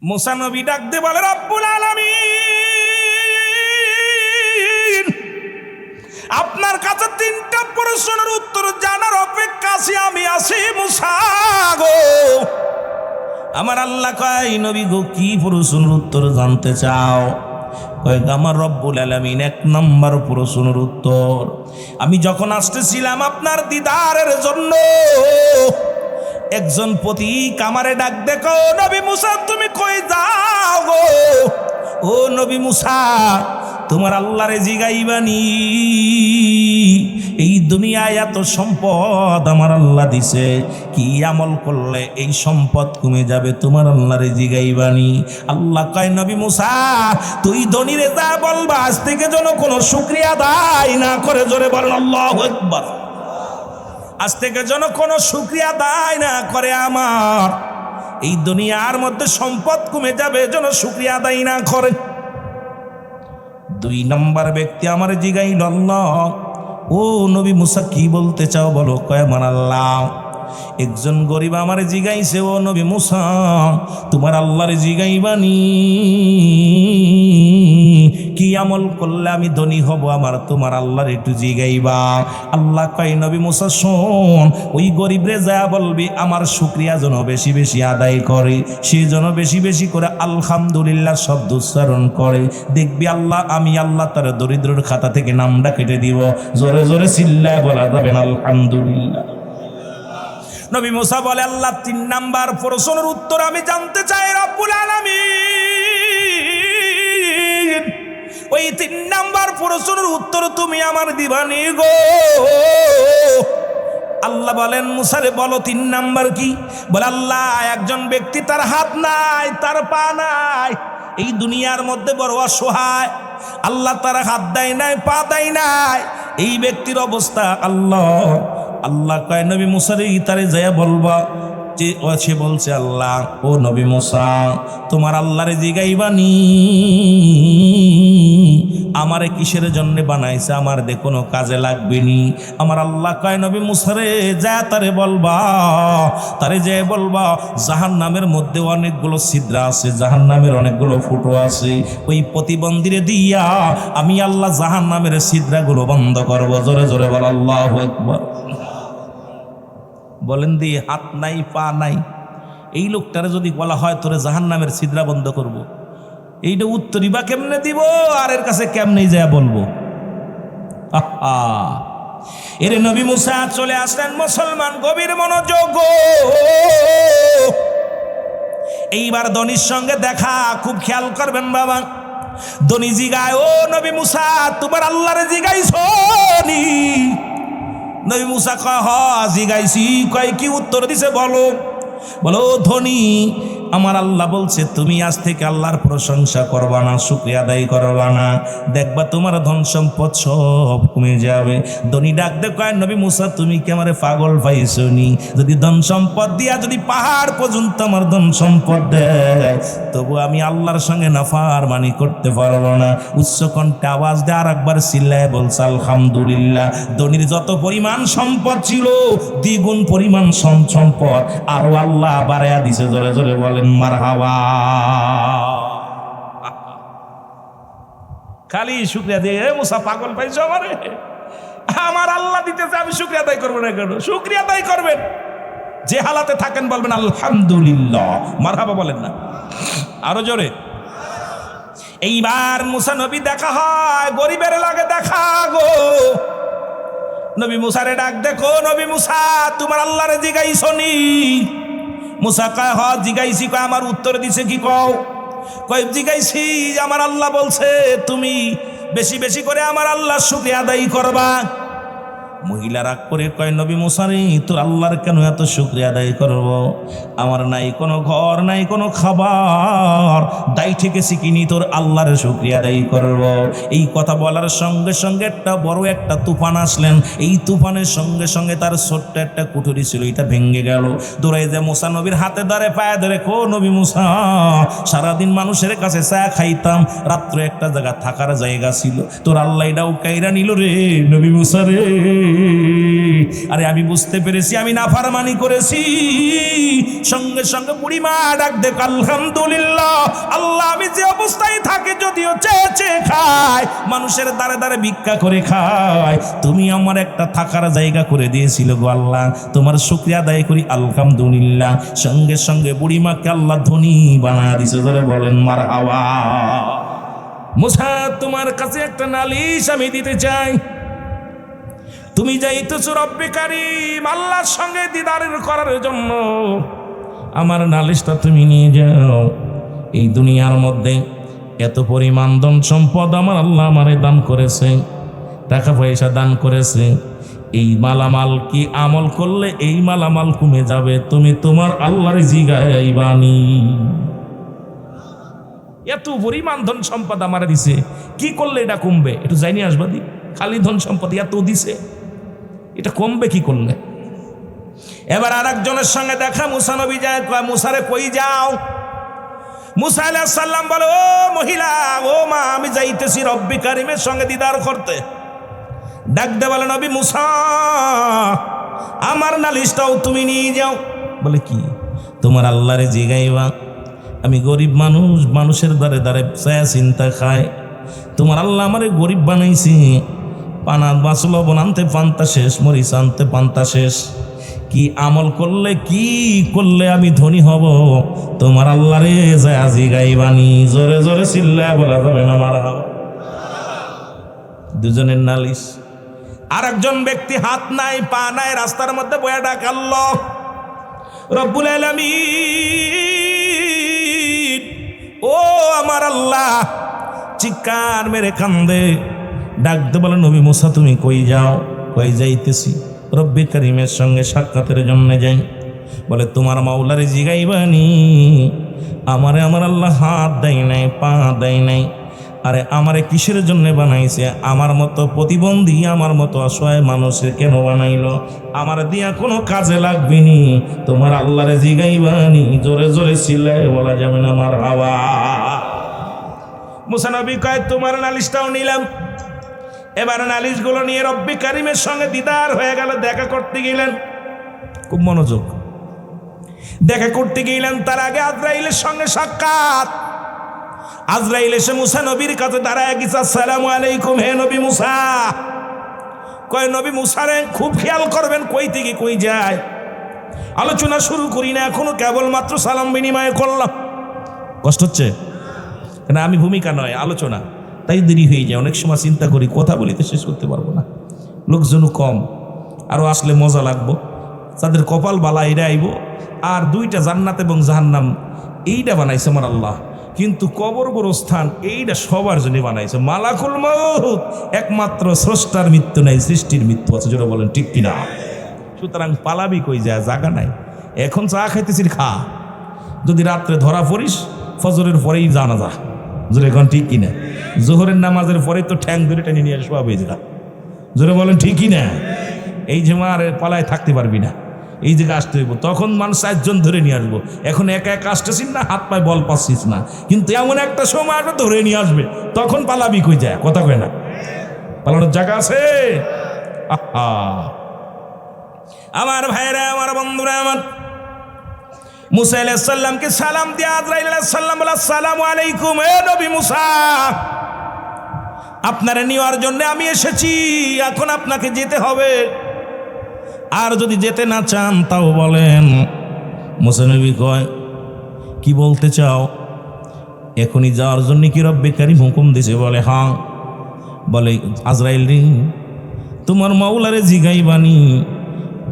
মুসা নবী ডাক দিয়ে বলে, রব্বুল আলামিন, আপনার কাছে তিনটা প্রশ্নের উত্তর জানার অপেক্ষা আমি আছি মুসা গো। আমার আল্লাহ কয়, নবী গো কি প্রশ্নের উত্তর জানতে চাও? কয়েক আমার রব্বুল আলামিন, এক নম্বর প্রশ্নের উত্তর, আমি যখন আসতেছিলাম আপনার দিদারের জন্য, একজন পথিক আমারে ডাক দেখো, নবী মুসা তুমি কই যাও গো? ও নবী মুসা, তোমার আল্লাহরে জিগাইবানি, এই দুনিয়ায় এত সম্পদ আমার আল্লাহ দিছে, কি আমল করলে এই সম্পদ কমে যাবে, তোমার আল্লাহরে জিগাইবানি। আল্লাহ কয়, নবী মুসা তুই ধনীরে যা বলবা, আজ থেকে যেন কোনো শুকরিয়া আদায় না করে, জোরে বলেন আল্লাহু আকবার। আজ থেকে যেন কোনো শুকরিয়া আদায় না করে, আমার এই দুনিয়ার মধ্যে সম্পদ কমে যাবে, যেন শুকরিয়া আদায় না করে। দুই নম্বর ব্যক্তি আমার জিগাইল, আল্লাহ ও নবী মুসা কি বলতে চাও বলো? কয় আমার আল্লাহ, একজন গরিব আমার জিগাইছে, ও নবী মুসা তোমার আল্লাহরে জিগাইবানি, কি আমল করলে আমি ধনী হব, আমার তোমার আল্লাহর একটু জিগাইবা। আল্লাহ কয়, নবী মুসা শোন, ওই গরিবরে যা বলবি আমার শুকরিয়া যেন বেশি বেশি আদায় করে, সে যেন বেশি বেশি করে আলহামদুলিল্লাহ শব্দ উচ্চারণ করে, দেখবি আল্লাহ আমি আল্লাহ তার দরিদ্রের খাতা থেকে নামটা কেটে দিব। জোরে জোরে চিল্লায় বলা যাবেন আলহামদুলিল্লাহ। নবী মুসা বলে, আল্লাহ তিন নাম্বার প্রশ্নের উত্তর আমি জানতে চাই রব্বুল আলামিন, ওই তিন নাম্বার প্রশ্নের উত্তর তুমি আমার দিবানি গো। আল্লাহ বলেন, মুসারে বলো তিন নাম্বার কি? বলে, আল্লাহ একজন ব্যক্তি তার হাত নাই, তার পা নাই, এই দুনিয়ার মধ্যে বড় অসহায়, আল্লাহ তার হাত দেয় নাই, পা দেয় নাই, এই ব্যক্তির অবস্থা আল্লাহ কয়, নবী মুসারে তারে যায় বলবা যে, সে বলছে, আল্লাহ ও নবী মুসা তোমার আল্লাহরে জিগাইবানি, আমারে কিসের জন্য বানাইছে, আমার দে কোনো কাজে লাগবে নি। আমার আল্লাহ কয়, নবী মুসারে যা তারে বলবা, তারে যে বলবা জাহান্নামের মধ্যে অনেকগুলো ছিদ্র আছে, জাহান্নামের অনেকগুলো ফুটো আছে, ওই প্রতিবন্ধীরে দিয়া আমি আল্লাহ জাহান্নামের ছিদ্রগুলো বন্ধ করবো। জোরে জোরে বল আল্লাহু আকবার। বলেন দি, হাত নাই পা নাই, এই লোকটারে যদি বলা হয় তোরে জাহান্নামের ছিদ্র বন্ধ করব, এইটা উত্তরই বা কেমনে দিব, আর এর কাছে কেমনে যায় বলবো? এর নবী মুসা চলে আসলেন। মুসলমান গভীর মনোযোগ, এইবার ধনীর সঙ্গে দেখা, খুব খেয়াল করবেন বাবা। ধনী জিগায়, ও নবী মুসা তোমার আল্লাহরে জিগাইছো নি? নবী মুসা কয়, হ জিগাইছি। কয় কি উত্তর দিছে বলো? বলো, ধনী আমার আল্লাহ বলছে তুমি আজ থেকে আল্লাহর প্রশংসা করবা না, শুকরিয়া আদায় করবা না, দেখবা তোমার ধন সম্পদ সব কমে যাবে। ধনী ডাক দে কয়, নবী মুসা তুমি কি আমারে পাগল পাইছো নি? যদি ধন সম্পদ দিয়া যদি পাহাড় পর্যন্ত আমার ধন সম্পদ দেয়, তবু আমি আল্লাহর সঙ্গে নাফরমানি করতে পারবো না। উচ্চ কণ্ঠে আওয়াজ দিয়ে আর একবার চিল্লায় বলছে আলহামদুলিল্লাহ। ধনীর যত পরিমাণ সম্পদ ছিল দ্বিগুণ পরিমাণ সম্পদ আরো আল্লাহ বাড়াইয়া দিছে। জোরে জোরে বলে মারহাবা। খালি শুকরিয়া দিয়ে, মুসা পাগল পাইছো আমারে? আমার আল্লাহ দিতেছে, আমি শুকরিয়া আদায় করবো না কেন? শুকরিয়া আদায় করবেন, যে হালাতে থাকেন বলবেন আলহামদুলিল্লাহ, মারহাবা বলেন না আরো জোরে। এইবার মুসা নবী দেখা হয়, গরিবের লাগে দেখা গো। নবী মুসারে ডাক দেখো, নবী মুসা তোমার আল্লাহরে জিগাইছো নি? মুসা কয়, হ জিগাইছি। কয় আমার উত্তর দিছে কি? কয় জিগাইছি, আমার আল্লাহ বলছে তুমি বেশি বেশি করে আমার আল্লাহ শুকরিয়া আদায় করবা। মহিলা রাগ করে কয়, নবী মুসা রে তোর আল্লাহর কেন এত শুকরিয়া আদায় করব? আমার নাই কোনো ঘর, নাই কোনো খাবার, দায় ঠেকেছি কিনি তোর আল্লাহর শুকরিয়া আদায় করব। এই কথা বলার সঙ্গে সঙ্গে একটা বড় একটা তুফান আসলেন। এই তুফানের সঙ্গে সঙ্গে তার ছোট্ট একটা কুঠুরি ছিল, এটা ভেঙে গেল। দৌড়াই যে মুসা নবীর হাতে ধরে পায়ে ধরে, কো নবী মুসা সারাদিন মানুষের কাছে চা খাইতাম, রাত্রে একটা জায়গা থাকার জায়গা ছিল, তোর আল্লাহ এটাও কাইরা নিল রে নবী মুসা রে। আরে আমি বুঝতে পেরেছি আমি নাফরমানি করেছি। সঙ্গে সঙ্গে বুড়িমা ডাক দেখ, আলহামদুলিল্লাহ আমি যে অবস্থায় থাকি, যদিও চেয়ে চেয়ে খায়, মানুষের দ্বারে দ্বারে ভিক্ষা করে খায়, তুমি আমার একটা থাকার জায়গা করে দিয়েছিল গো আল্লাহ, তোমার শুকরিয়া আদায় করি আলহামদুলিল্লাহ। সঙ্গে সঙ্গে বুড়িমাকে আল্লাহ ধনী বানায় দিছে, ধরে বলেন মারহাবা। মুসা, তোমার কাছে একটা নালিশ আমি দিতে চাই। তুমি যাইতেছো রব্বে কারীম আল্লাহর সঙ্গে দিদার করার জন্য, আমার নালিশটা তুমি নিয়ে যাও। এই দুনিয়ার মধ্যে এত পরিমাণ ধন সম্পদ আমার আল্লাহ আমারে দান করেছে, টাকা পয়সা দান করেছে। এই মালামাল কি আমল করলে এই মালামাল কমে যাবে? তুমি তোমার আল্লাহর জিগাইবানি। এত পরিমাণ ধন সম্পদ আমারে দিছে, কি করলে এটা কমবে? একটু জানি আসবা দি। খালি ধন সম্পদ এত দিছে, এটা কমবে কি করলে? এবার আর একজনের সঙ্গে দেখা, মুসা নবী যায়, মুসারে কই যাও? মুসা আলাইহিস সালাম বলে, ও মহিলা, ও মা, আমি যাইতেছি রব্বি কারিমের সঙ্গে দিদার করতে। ডাক দে বলে, নবী মুসা, আমার নালিশটাও তুমি নিয়ে যাও। বলে কি? তোমার আল্লাহরে জিগাইবা, আমি গরিব মানুষ, মানুষের দ্বারে দ্বারে ছায়া চিন্তা খায়, তোমার আল্লাহ আমারে গরিব বানাইছি, পানা বাঁচ লবণ আনতে পান্তা শেষ, মরিচ আনতে পান্তা শেষ, কি আমল করলে কি করলে আমি ধনী হব? তোমার আল্লাহরে যায় জিগাইবানি। জোরে জোরে চিল্লায় বলা যাবে না মারহাবা। দুজনের নালিশ। আর একজন ব্যক্তি হাত নাই পা নাই, রাস্তার মধ্যে বয়া ডাক, আল্লাহ রব্বুল আলামিন, ও আমার আল্লাহ, চিৎকার মেরে কান্দে। ডাকতে বলে, নবী মুসা তুমি কই যাও? কই যাইতেছি রব্বি কারিমের সঙ্গে সাক্ষাতের জন্য যাই। বলে, তোমার মাওলারে জিগাইবানি, আমারে আমার আল্লাহ হাত দেয় নাই, পা দেয় নাই, আরে আমারে কিসের জন্য বানাইছে? আমার মতো প্রতিবন্ধী, আমার মতো অসহায় মানুষের কেন বানাইলো? আমার দিয়া কোনো কাজে লাগবে নি, তোমার আল্লাহরে জিগাইবানি। জোরে জোরে চিল্লায় বলা যাবে না মারহাবা। মুসা নবী কয়, তোমার নালিশটাও নিলাম। এবার নালিশগুলো নিয়ে রব্বি কারিমের সঙ্গে দিদার হয়ে গেল। দেখা করতে গেলেন, খুব মনোযোগ, দেখা করতে গেলেন। তার আগে আজরাইলের সঙ্গে সাক্ষাৎ। আজরাইল এসে মুসা নবীর কাছে দাঁড়ায় গেছে, আসসালামু আলাইকুম হে নবী মুসা। কয়, নবী মুসা রে, খুব খেয়াল করবেন কই থেকে কই যায়। আলোচনা শুরু করি না এখনো, কেবলমাত্র সালাম বিনিময় করলাম। কষ্ট হচ্ছে না? আমি ভূমিকা নয়, আলোচনা, তাই দেরি হয়ে যায়। অনেক সময় চিন্তা করি কথা বলিতে শেষ করতে পারবো না, লোকজনও কম, আরও আসলে মজা লাগবো। তাদের কপাল বালা এরা আইব। আর দুইটা জান্নাত এবং জাহান্নাম এইটা বানাইছে আমার আল্লাহ, কিন্তু কবর গোরস্থান এইটা সবার জন্য বানাইছে। মালাকুল মউত, একমাত্র স্রষ্টার মৃত্যু নাই, সৃষ্টির মৃত্যু আছে। যেটা বলেন ঠিক কিনা? সুতরাং পালাবি কই যায়? জায়গা নাই। এখন চা খাইতেছিস, খা। যদি রাত্রে ধরা পড়িস, ফজরের পরেই জানাজা। জোরে এখন ঠিক কিনা? জোহরের নামাজের পরে তো ঠ্যাং ধরে টেনে নিয়ে আসবো বেজরা। জোরে বলেন ঠিক কিনা? এই যে মার পালায় থাকতে পারবি না, এই জায়গায় আসতে হইব। তখন মানুষ 4 জন ধরে নিয়ে আসবো। এখন একা একা আসতেছিস না, হাত পায়ে বল পাচ্ছিস না, কিন্তু এমন একটা সময় আসবে ধরে নিয়ে আসবে, তখন পালাবি কই যায়? কথা কয় না? পালানোর জায়গা আছে? আহা, আমার ভাইরা, আমার বন্ধুরা, আমার মুসা আলাইহিস সালামকে সালাম দিয়ে আজরাইল আলাইহিস সালাম বলে, আসসালামু আলাইকুম হে নবী মুসা, আপনারে নেওয়ার জন্য আমি এসেছি, এখন আপনাকে যেতে হবে। আর যদি যেতে না চান তাও বলেন। মুসা নবী কয়, কি বলতে চাও? এখনই যাওয়ার জন্য কি রব্বে কারীম হুকুম দিছে? বলে হ্যাঁ। বলে, আজরাইল রে, তোমার মাওলারে জিগাইবানি,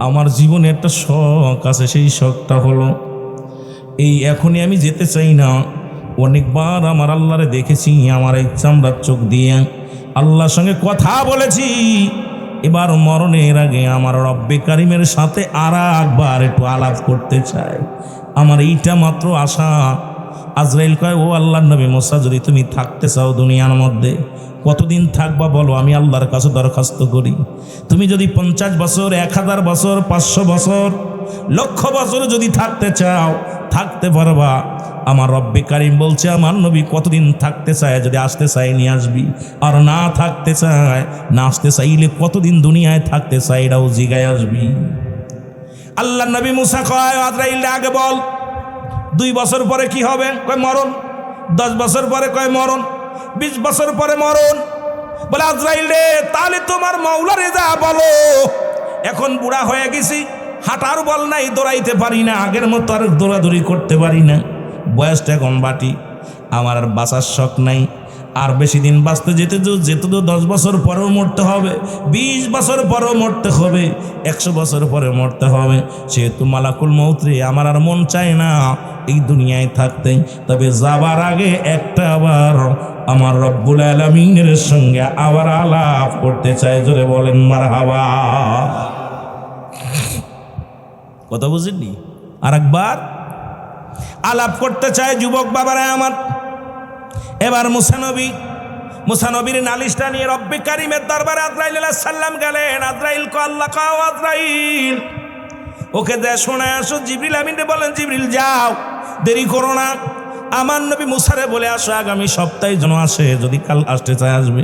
আমার জীবনে একটা শখ আছে, সেই শখটা হলো এই, এখনই আমি যেতে চাই না। অনেকবার আমার আল্লাহরে দেখেছি, আমার এই চামড়ার চোখ দিয়ে আল্লাহর সঙ্গে কথা বলেছি। এবার মরণের আগে আমার রব্বে কারিমের সাথে আর একবার একটু আলাপ করতে চাই, আমার এইটা মাত্র আশা। আজরাইল কয়, ও আল্লাহর নবী মুসা, যদি তুমি থাকতে চাও দুনিয়ার মধ্যে, কতদিন থাকবা বলো, আমি আল্লাহর কাছে দরখাস্ত করি। তুমি যদি 50 বছর, 1000 বছর, 500 বছর, 1,00,000 বছর যদি থাকতে চাও, থাকতে পারবা। আমার রব্বে কারিম বলছে, আমার নবী কতদিন থাকতে চায়, যদি আসতে চায় নিয়ে আসবি, আর না থাকতে চায়, না আসতে চাইলে কতদিন দুনিয়ায় থাকতে চায় এটাও জিগায় আসবি। আল্লাহ নবী মুসা কয়, আজরাইল আগে বল 2 বছর পরে কি হবে? কয় মরণ। 10 বছর পরে কয় মরণ, 20 বছর পরে মরণ। বলে আজরাইল রে, তাহলে তোমার মাওলারে যা বলো, এখন বুড়া হয়ে গেছি, হাঁটার বল নাই, দৌড়াইতে পারি না, আগের মতো আর দৌড়াদৌড়ি করতে পারি না, বয়সটা এখন বাটি, আমার আর বাঁচার শখ নাই, আর বেশি দিন বাঁচতে যেতে তো 10 বছর পরেও মরতে হবে, 20 বছর পরেও মরতে হবে, 100 বছর পরে মরতে হবে, সেহেতু মালাকুল মউত রে, আমার আর মন চায় না এই দুনিয়ায় থাকতে, তবে যাবার আগে একটা আবার আমার রব্বুল আলামিনের সঙ্গে আবার আলাপ করতে চাই। জোরে বলেন মারহাবা। কথা বুঝেননি? আর একবার আলাপ করতে চায় যুবক বাবারা আমার। এবার মুসা নবীর নালিশটা নিয়ে রব্বে কারিমের দরবারে আজরাইল আলাইহিস সালাম গেলেন। আজরাইল কো আল্লাহ কাও আজরাইল, ওকে যা শোনায় আসো। জিবরিল আমিনকে বলেন, জিবরিল যাও, দেরি করো না, আমার নবী মুসারে বলে আসো আগামী সপ্তাহে যেন আসে, যদি কাল আসতে চায় আসবে,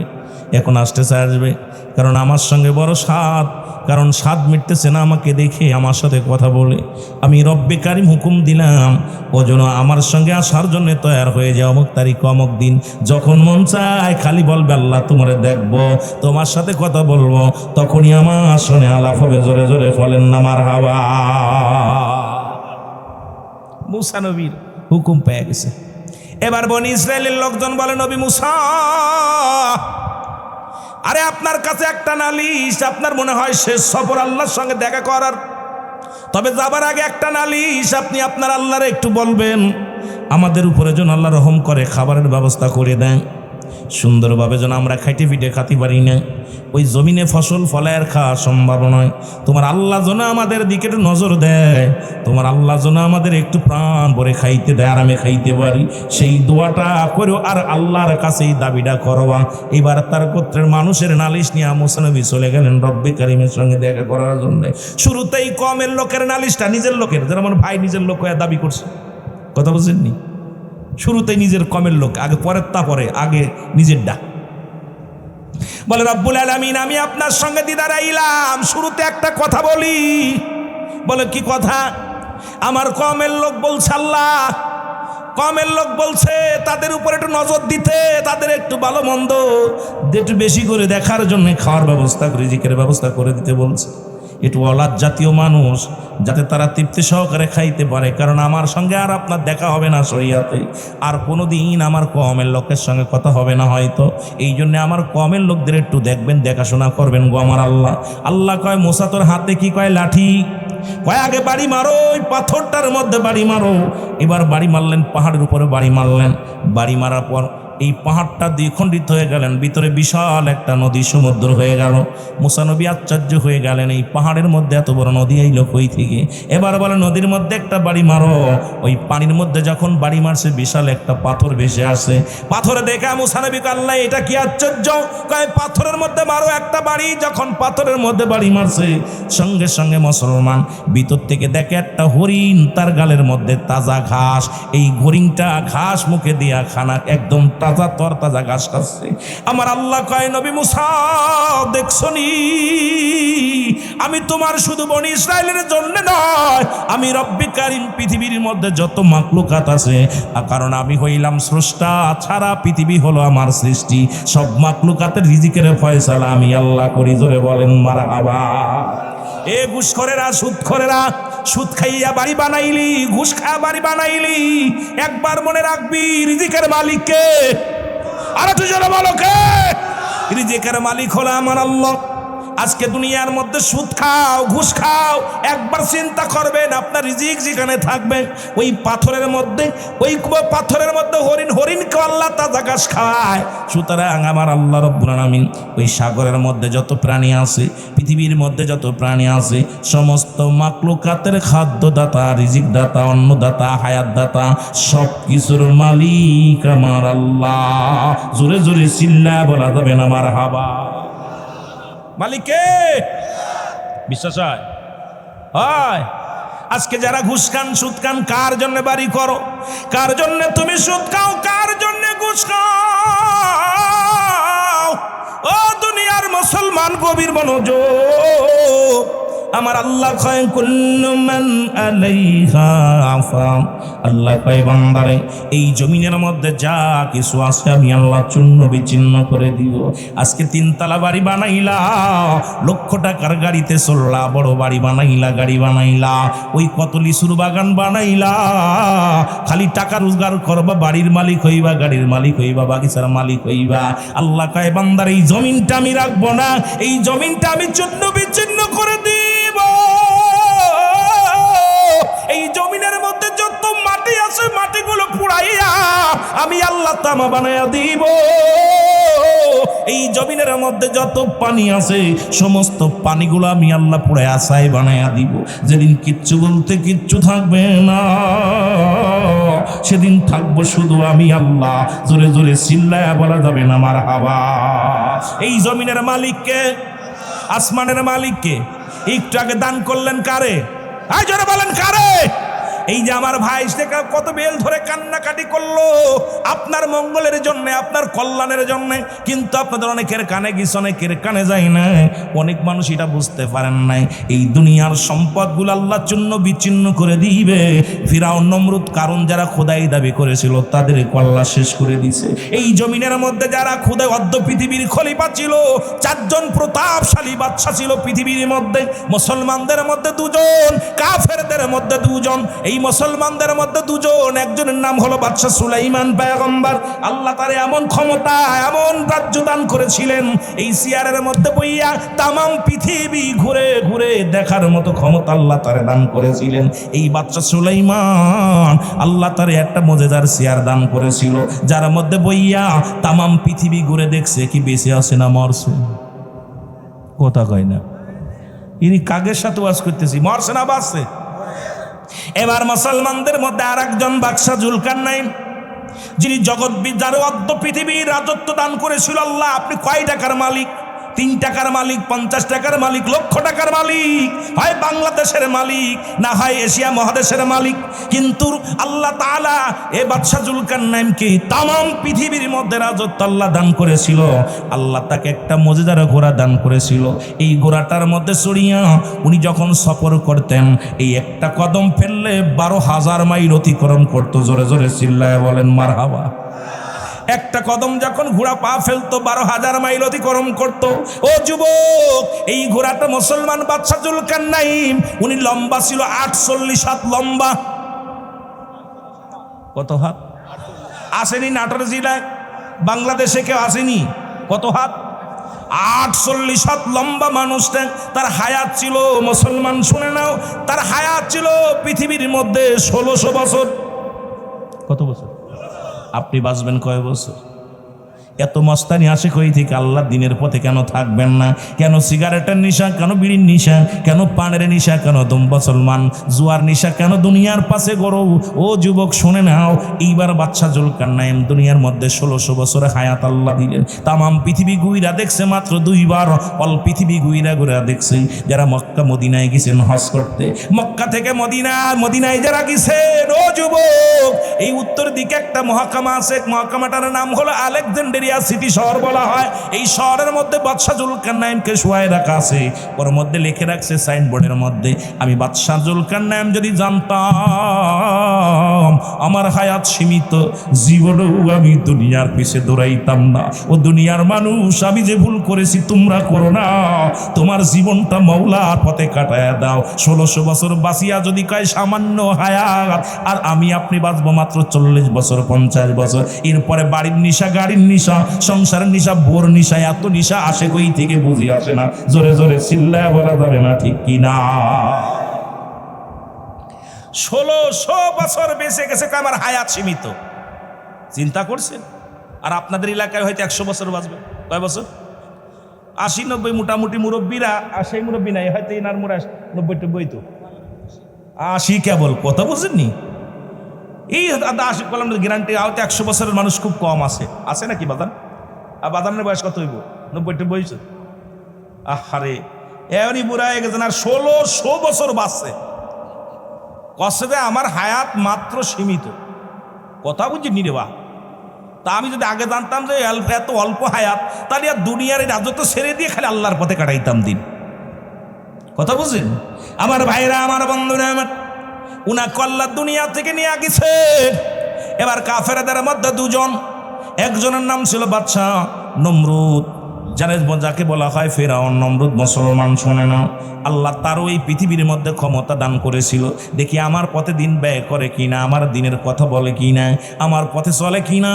এখন আসতে চায় আসবে, কারণ আমার সঙ্গে বড় স্বাদ, কারণ স্বাদ মিটতেছে না আমাকে দেখে, আমার সাথে কথা বলে। আমি রব্বে কারিম হুকুম দিলাম ও যেন আমার সঙ্গে আসার জন্য তৈয়ার হয়ে যায়, অমুক তারিখ অমুক দিন, যখন মন চায় খালি বলবে আল্লাহ তোমারে দেখবো, তোমার সাথে কথা বলবো, তখনই আমার আসনে আলাপ হবে। জোরে জোরে বলেন না মারহাবা। মুসা নবীর হুকুম পেয়ে গেছে। এবার বনি ইসরায়েলের লোকজন বলে, নবী মুসা, আরে আপনার কাছে একটা নালিশ, আপনার মনে হয় শেষ সফর আল্লাহর সঙ্গে দেখা করার, তবে যাবার আগে একটা নালিশ, আপনি আপনার আল্লাহরে একটু বলবেন আমাদের উপরে যেন আল্লাহ রহম করে খাবারের ব্যবস্থা করে দেন, সুন্দরভাবে যেন আমরা খাইতে পিঠে খাতে পারি না, ওই জমিনে ফসল ফলায়ের খাওয়া সম্ভব নয়, তোমার আল্লাহ যেন আমাদের দিকে একটু নজর দেয়, তোমার আল্লাহ যেন আমাদের একটু প্রাণ ভরে খাইতে দেয়, আরামে খাইতে পারি, সেই দোয়াটা করো আর আল্লাহর কাছে এই দাবিটা করবা। এবার তার গোত্রের মানুষের নালিশ নিয়ে মুসা নবী চলে গেলেন রব্বে কারিমের সঙ্গে দেখা করার জন্য। শুরুতেই কমের লোকের নালিশটা নিজের লোকের, যারা আমার ভাই নিজের লোক হয়ে দাবি করছে, কথা বুঝেননি? শুরুতেই নিজের কমের লোক, আগে পরের তা পরে, আগে নিজের ডাক। বলে রব্বুল আলামিন, আমি আপনার সঙ্গে দিদার আইলাম, শুরুতে একটা কথা বলি। বলে কি কথা? আমার কমের লোক বলছে, আল্লাহ কমের লোক বলছে তাদের উপর একটু নজর দিতে, তাদের একটু ভালো মন্দ একটু বেশি করে দেখার জন্য খাওয়ার ব্যবস্থা করে, রিজিকের ব্যবস্থা করে দিতে বলছে, একটু অলাদ জাতীয় মানুষ যাতে তারা তৃপ্তি সহকারে খাইতে পারে, কারণ আমার সঙ্গে আর আপনার দেখা হবে না শরিয়াতে, আর কোনো দিন আমার কমের লোকের সঙ্গে কথা হবে না হয়তো, এই জন্যে আমার কমের লোকদের একটু দেখবেন, দেখাশোনা করবেন গো আমার আল্লাহ। আল্লাহ কয়, মুসা তোর হাতে কি? কয় লাঠি। কয় আগে বাড়ি মারো, ওই পাথরটার মধ্যে বাড়ি মারো। এবার বাড়ি মারলেন, পাহাড়ের উপরে বাড়ি মারলেন, বাড়ি মারার পর এই পাহাড়টা দ্বিখণ্ডিত হয়ে গেলেন, ভিতরে বিশাল একটা নদী সমুদ্র হয়ে গেল। মুসা নবী আশ্চর্য হয়ে গেলেন, এই পাহাড়ের মধ্যে এত বড় নদী আইলো কই থেকে? এবার বলে নদীর মধ্যে একটা বাড়ি মারো। ওই পানির মধ্যে যখন বাড়ি মারছে, বিশাল একটা পাথর ভেসে আসে। পাথরে দেখা মুসা নবী আল্লাহ এটা কি আশ্চর্য! কয় পাথরের মধ্যে মারো একটা বাড়ি। যখন পাথরের মধ্যে বাড়ি মারছে, সঙ্গে সঙ্গে মুসলমান ভিতর থেকে দেখে একটা হরিণ, তার গালের মধ্যে তাজা ঘাস, এই হরিণটা ঘাস মুখে দিয়া খানা একদম তাজা তরতাজা ঘাস খাচ্ছে। আমার আল্লাহ কয়, নবী মুসা দেখছনি, আমি তোমার শুধু বনি ইসরায়েলের জন্য নয়, আমি রব্বে কারিম পৃথিবীর মধ্যে যত মাখলুকাত আছে, কারণ আমি হইলাম স্রষ্টা, ছাড়া পৃথিবী হলো আমার সৃষ্টি, সব মাখলুকাতের রিজিকের ফয়সালা আমি আল্লাহ করি। জোরে বলেন মারহাবা। এ ঘুষখোরেরা, সুদখোরেরা, সুদ খাইয়া বাড়ি বানাইলি, ঘুষ খাইয়া বাড়ি বানাইলি, একবার মনে রাখবি রিজিকের মালিককে। আর তুই যেন বলো কে? রিজিকের মালিক হলো আমার আল্লাহ। আজকে দুনিয়ার মধ্যে সুদ খাও, ঘুষ খাও, একবার চিন্তা করবেন আপনার রিজিক যেখানে থাকবে, ওই পাথরের মধ্যে, ওই পাথরের মধ্যে হরিণকে আল্লাহ তাজা ঘাস খাওয়ায়। সুতরাং আমার আল্লাহ রব্বুল আলামিন ওই সাগরের মধ্যে যত প্রাণী আছে, পৃথিবীর মধ্যে যত প্রাণী আছে, সমস্ত মাখলুকাতের খাদ্যদাতা, রিজিক দাতা, অন্নদাতা, হায়াত দাতা, সব কিছুর মালিক আমার আল্লাহ। জোরে জোরে চিল্লা বলা যাবে না মারহাবা। মালিকে বিশ্বাস হয়? হয়। আজকে যারা ঘুষ খান, সুদ খান, কার জন্য বাড়ি করো? কার জন্য তুমি সুদ খাও? কার জন্য ঘুষ খাও? ও দুনিয়ার মুসলমান, গভীর মনোযোগ। আমার আল্লাহ কয়, কুল্লু মান আলাইহা ফান, আল্লাহ কয় বান্দারে এই জমিনের মধ্যে যা কিছু আছে আমি আল্লাহ চূর্ণ বিচ্ছিন্ন করে দিব। আজকে 3 তলা বাড়ি বানাইলা, লক্ষ টাকার গাড়িতে চললা, বড় বাড়ি বানাইলা, গাড়ি বানাইলা, ওই কত লিচুর বাগান বানাইলা, খালি টাকা রোজগার করবা, বাড়ির মালিক হইবা, গাড়ির মালিক হইবা, বাগিচার মালিক হইবা। আল্লাহ কয় বান্দার এই জমিনটা আমি রাখবো না, এই জমিনটা আমি চূর্ণ বিচ্ছিন্ন করে দিব। এই জমিনের মধ্যে যত মাটি আছে মাটিগুলো পুড়াইয়া আমি আল্লাহ তামা বানাইয়া দিব। এই জমিনের মধ্যে যত পানি আছে সমস্ত পানিগুলো আমি আল্লাহ পুড়াইয়া ছাই বানাইয়া দিব। যেদিন কিচ্ছু বলতে কিচ্ছু থাকবে না, সেদিন থাকবো শুধু আমি আল্লাহ। জোরে জোরে চিল্লায়া বলা যাবে না মারহাবা। এই জমিনের মালিককে, আসমানের মালিককে একটু আগে দান করলেন কারে? জোরে বলেন কারে? এই যে আমার ভাই কত বেল ধরে কান্নাকাটি করলো আপনার মঙ্গলের জন্য, আপনার কল্যাণের জন্য, কিন্তু আপনাদের অনেকের কানে গেছে, অনেকের কানে যায় না। অনেক মানুষ এটা বুঝতে পারেন নাই, এই দুনিয়ার সম্পদগুলো আল্লাহ চূর্ণ বিচ্ছিন্ন করে দিবে। ফিরাউন, নমরুদ, কারণ যারা খোদাই দাবি করেছিল তাদের আল্লাহ শেষ করে দিছে। এই জমিনের মধ্যে যারা খোদাই, অর্ধ পৃথিবীর খলিফা ছিল, 4 জন প্রতাপশালী বাদশা ছিল পৃথিবীর মধ্যে। মুসলমানদের মধ্যে 2 জন, কাফেরদের মধ্যে 2 জন। এই মুসলমানদের মধ্যে 2 জন, একজনের নাম হলো বাদশা সুলাইমান পয়গম্বর। আল্লাহ তার এমন ক্ষমতা, এমন রাজ্য দান করেছিলেন, এই চেয়ারের মধ্যে বইয়া তামাম পৃথিবী ঘুরে ঘুরে দেখার মতো ক্ষমতা আল্লাহ তারে দান করেছিলেন। এই বাদশা সুলাইমান আল্লাহ তারে একটা মজেদার চেয়ার দান করেছিল, যার মধ্যে বইয়া তামাম পৃথিবী ঘুরে দেখছে কি বেঁচে আছে না মরছে। কথা কয় না, ইনি কাগের সাথে ওয়াজ করতেছি, মরছে না বাঁচছে। এবার মুসলমানদের মধ্যে আর একজন বাদশা জুলকারনাইন, যিনি জগৎ যার অর্ধ পৃথিবীর রাজত্ব দান করেছিল আল্লাহ। আপনি কয় টাকার মালিক? 3 টাকার মালিক, 50 টাকার মালিক, লক্ষ টাকার মালিক, হয় বাংলাদেশের মালিক, না হয় এশিয়া মহাদেশের মালিক। কিন্তু আল্লাহ তাআলা এ বাদশা জুলকারনাইনকে তামাম পৃথিবীর মধ্যে রাজত্ব আল্লাহ দান করেছিল। আল্লাহ তাকে একটা মজেদার ঘোড়া দান করেছিল। এই ঘোড়াটার মধ্যে চড়িয়া উনি যখন সফর করতেন, এই একটা কদম ফেললে 12,000 মাইল অতিক্রম করতো। জোরে জোরে চিল্লায় বলেন মারহাবা। একটা কদম যখন ঘোড়া পা ফেলতো 12,000 মাইল অতিক্রম করত। ও যুবক, এই ঘোড়াটা মুসলমান বাদশা জুলকারনাইন, উনি লম্বা ছিল 48 হাত লম্বা। কত হাত? আসেনি নাটোর জেলায়, বাংলাদেশে কেউ আসেনি। কত হাত? 48 হাত লম্বা মানুষটা। তার হায়াত ছিল, মুসলমান শুনে নাও, তার হায়াত ছিল পৃথিবীর মধ্যে 1600 বছর। কত বছর? আপনি বাঁচবেন কয় বছর? এত মস্তানি আসে কই থেকে? আল্লাহ দিনের পথে কেন থাকবেন না? কেন সিগারেটের নেশা, কেন বিড়ির নেশা, কেন পানের নেশা, কেন মুসলমান জুয়ার নেশা, কেন দুনিয়ার পাশে গরব? ও যুবক শুনে নাও, এইবার বাদশা জুলকারনাইন দুনিয়ার মধ্যে 1600 বছরে হায়াত আল্লাহ দিলেন। তামাম পৃথিবী গুইরা দেখছে মাত্র 2 বার। অল পৃথিবী গুইরা ঘুরা দেখছে। যারা মক্কা মদিনায় গেছেন হজ করতে, মক্কা থেকে মদিনায় যারা গেছেন, ও যুবক, এই উত্তর দিকে একটা মহকামা আছে, মহকামাটার নাম হলো আলেকজান্ডারিয়া সিটি শহর বলা হয়। এই শহরের মধ্যে বাদশা জুলকারনাইনকে শুয়ায় রাখা আছে। ওর মধ্যে লিখে রাখছে সাইনবোর্ডের মধ্যে, আমি বাদশা জুলকারনাইন যদি জানতাম আমার হায়াত সীমিত, জীবনেও আমি দুনিয়ার পিছে দৌড়াইতাম না। ও দুনিয়ার মানুষ, আমি যে ভুল করেছি তোমরা করো না। তোমার জীবনটা মওলার পথে কাটায়া দাও। 1600 বছর বাঁচিয়া যদি কয় সামান্য হায়াত, আর আমি আপনি বাঁচবো মাত্র 40 বছর, 50 বছর। এরপরে বাড়ির নিশা, গাড়ির নিশা, সংসারের নিশা, বোর নিশা, এত নিশা আসে কই থেকে বুঝি আসে না। জোরে জোরে চিল্লায় বলা যাবে না ঠিক কিনা? 1600 বছর বেঁচে গেছে, আমার হায়াত সীমিত। চিন্তা করছেন? আর আপনাদের এলাকায় হয়তো 100 বছর বাঁচবে। কয় বছর? 80-90 মোটামুটি মুরব্বীরা। আর সেই মুরব্বী নাই, হয়তো এনার মোড়া 90-90 তো 80 কেবল। কথা বুঝেননি? এই 80 কলম গ্যারান্টি। হয়তো 100 বছরের মানুষ খুব কম আছে নাকি বাদান? আর বাদানের বয়স কত হইব? 90-90। আহারে, এমনই বুড়া হয়ে গেছেন, আর 1600 বছর বাঁচছে। কষ্ট দেয় আমার হায়াত মাত্র সীমিত। কথা বুঝিনি রে বা। তা আমি যদি আগে জানতাম যে এত অল্প হায়াত, তাহলে আর দুনিয়ার রাজত্ব ছেড়ে দিয়ে খালি আল্লাহর পথে কাটাইতাম দিন। কথা বুঝলেন আমার ভাইরা, আমার বন্ধুরা? আমার উনাকে আল্লাহ দুনিয়া থেকে নিয়ে গেছে। এবার কাফেরদের মধ্যে দুজন, একজনের নাম ছিল বাদশাহ নমরুদ, যাকে বলা হয় ফেরাউন। নমরুদ মুসলমান, শোনে না, আল্লাহ তারও এই পৃথিবীর মধ্যে ক্ষমতা দান করেছিল। দেখি আমার পথে দিন ব্যয় করে কিনা, আমার দিনের কথা বলে কিনা, আমার পথে চলে কিনা।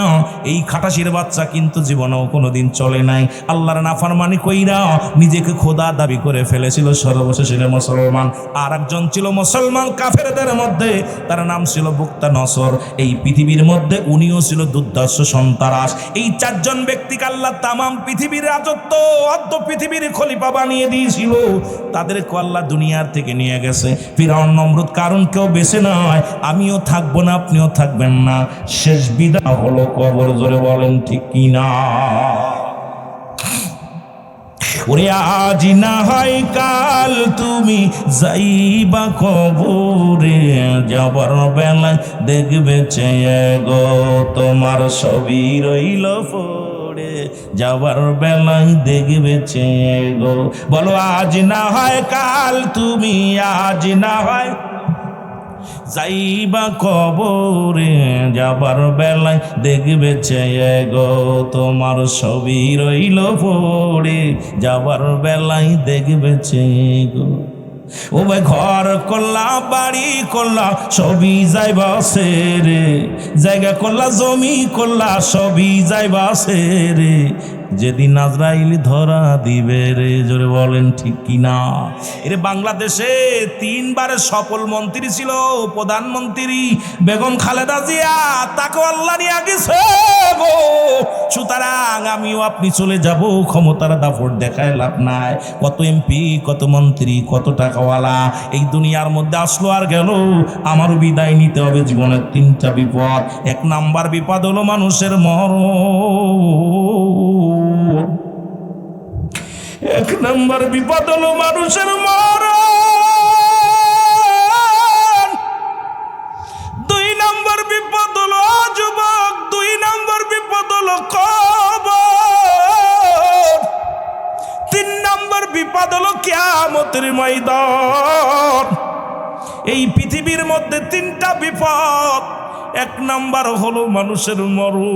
এই খাটাসির বাচ্চা কিন্তু জীবনেও কোনোদিন চলে নাই। আল্লাহর নাফরমানি কইরা নিজেকে খোদা দাবি করে ফেলেছিল, সর্বশেষে মুসলমান। আর একজন ছিল মুসলমান কাফেরদের মধ্যে, তার নাম ছিল বুক্তা নসর। এই পৃথিবীর মধ্যে উনিও ছিল দুর্দর্শ সন্তারাস। এই চারজন ব্যক্তিকে আল্লাহ তামাম পৃথিবীর রাজত্ব, অর্ধ পৃথিবীর খলিফা বানিয়ে দিয়েছিল। তাদেরকে আল্লাহ দুনিয়ার থেকে নিয়ে গেছে। ফিরআউন নমরুদ কারণ কেউ বেঁচে নয়, আমিও থাকবো না, আপনিও থাকবেন না। শেষ বিদায় হলো কবর। জোরে বলেন ঠিক কিনা? ওরে আজ না হয় কাল তুমি যাইবা কবরে, যাবার বেলায় দেখবে চেয়ে গো তোমার ছবি রইল পড়ে, যাবার বেলায় দেখবে চেয়ে গো। বলো আজ না হয় কাল তুমি, আজ না হয় যাইবা কবরে, যাবার বেলায় দেখবে চেয়ে গো তোমার ছবি রইল পড়ে, যাবার বেলায় দেখবে চেয়ে গো। ও ভাই ঘর করলা, বাড়ি করলা, সবই যাইবা রে, জায়গা করলা, জমি করলা, সবই যাইবা রে, যেদিন আজরাইল ধরা দিবে রে। জোরে বলেন ঠিক কিনা? এর বাংলাদেশে 3 বারের সফল মন্ত্রী ছিল প্রধানমন্ত্রী বেগম খালেদা জিয়া, তাকে আল্লাহ নিয়ে গেছে গো। সুতরাং আমিও আপনি চলে যাব, ক্ষমতার দাপট দেখায় লাভ নাই। কত এমপি, কত মন্ত্রী, কত টাকাওয়ালা এই দুনিয়ার মধ্যে আসলো আর গেল। আমারও বিদায় নিতে হবে। জীবনের 3টা বিপদ। 1 নাম্বার বিপদ হলো মানুষের মরণ। 1 নাম্বার বিপদ হলো মানুষের মরণ। 2 নাম্বার বিপদ হলো যুবক, 2 নাম্বার বিপদ হলো কবর। 3 নাম্বার বিপদ হলো কিয়ামতের ময়দান। এই পৃথিবীর মধ্যে 3টা বিপদ। 1 নাম্বার হলো মানুষের মরণ।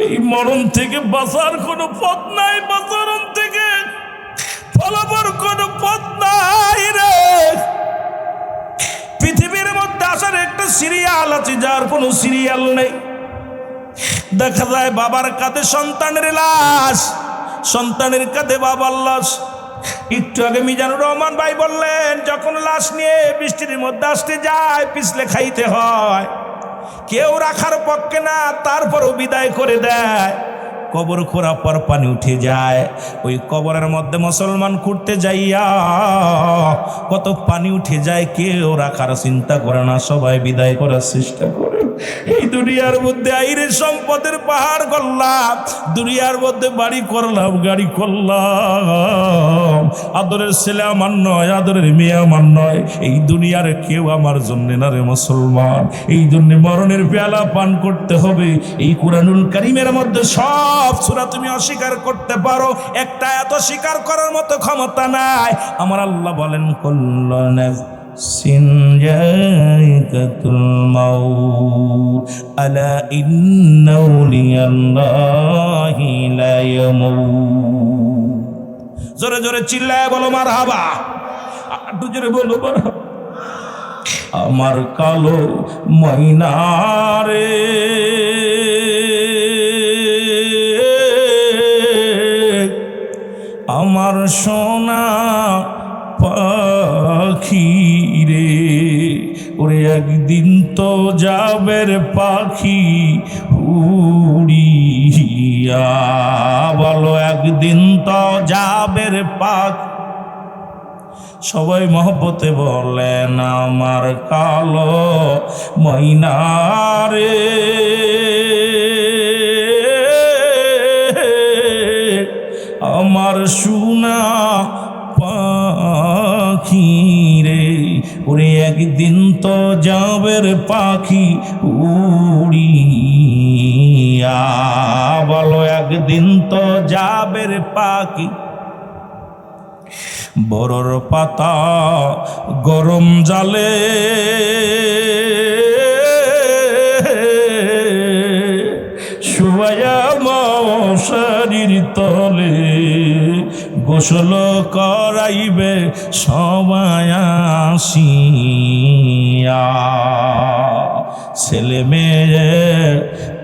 এই মরণ থেকে বাঁচার কোনো পথ নাই, মরণ থেকে ফলাবার কোনো পথ নাই রে। পৃথিবীর মধ্যে আসার একটা সিরিয়াল আছে, যার কোনো সিরিয়াল নেই। দেখা যায় বাবার কাঁধে সন্তানের লাশ, সন্তানের কাঁধে বাবার লাশ। একটু আগে মিজানুর রহমান ভাই বললেন, যখন লাশ নিয়ে বৃষ্টির মধ্যে আসতে যায় পিছলে খাইতে হয়, কেউ রাখার পক্ষে না, তারপরও বিদায় করে দেয়। কবর খোঁড়া পর পানি উঠে যায়। ওই কবরের মধ্যে মুসলমান খুঁড়তে যাইয়া কত পানি উঠে যায়, কেউ রাখার চিন্তা করে না, সবাই বিদায় করার চেষ্টা করে। এই দুনিয়ার মধ্যে আইরে সম্পদের পাহাড় করলাম, দুনিয়ার মধ্যে বাড়ি করলাম, গাড়ি করলাম, আদরের ছেলে আমার নয়, আদরের মেয়ে আমার নয়, এই দুনিয়ার কেউ আমার জন্য না রে মুসলমান। এই জন্য মরণের পেয়ালা পান করতে হবে। এই কুরআনুল কারীমের মধ্যে সব সূরা তুমি অস্বীকার করতে পারো, একটা এত স্বীকার করার মতো ক্ষমতা নাই। আমার আল্লাহ বলেন, কুল্লু নাফসিন যায়িকাতুল মাউত আলা ইন্না আউলিয়াল্লাহি লা ইয়ামুত। জোরে জোরে চিল্লায় বলো মারহাবা, একটু জোরে বলো মারহাবা। আমার কালো ময়নারে আমার সোনা পাখি রে, ওরে একদিন তো যাবে রে পাখি উড়িয়া। বলো একদিন তো যাবে রে পাখি। সবাই মহব্বতে বলেন, আমার কালো ময়নারে আমার সোনা পাখি রে, ওরে একদিন তো যাবে রে পাখি উড়িয়া। বলো একদিন তো যাবে রে পাখি। বড়র পাতা গরম জালে শুয়ায়া মশারির তলে গোসল করাইবে সবাই আসিয়া। ছেলে মেয়ে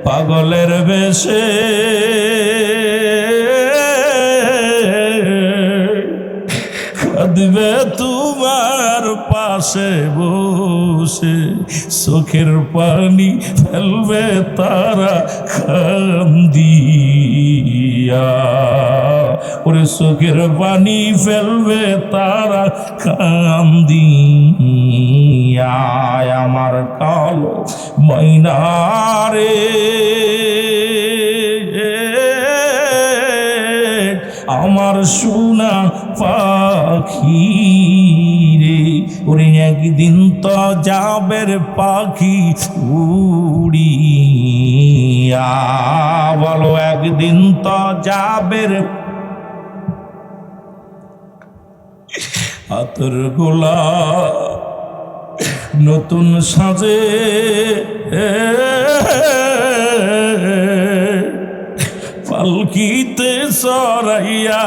পাগলের বেশে কাঁদবে তোমার পাশে বসে, চোখের পানি ফেলবে তারা কান্দিয়া। ওরে চোখের পানি ফেলবে তারা কান্দিয়া। আমার কালো ময়নারে আমার সোনা পাখি রে, ওরে একদিন তো যাবে রে পাখি উড়িয়া। বলো একদিন তো যাবে রে। হাতের গোলা নতুন সাজে পালকিতে চড়াইয়া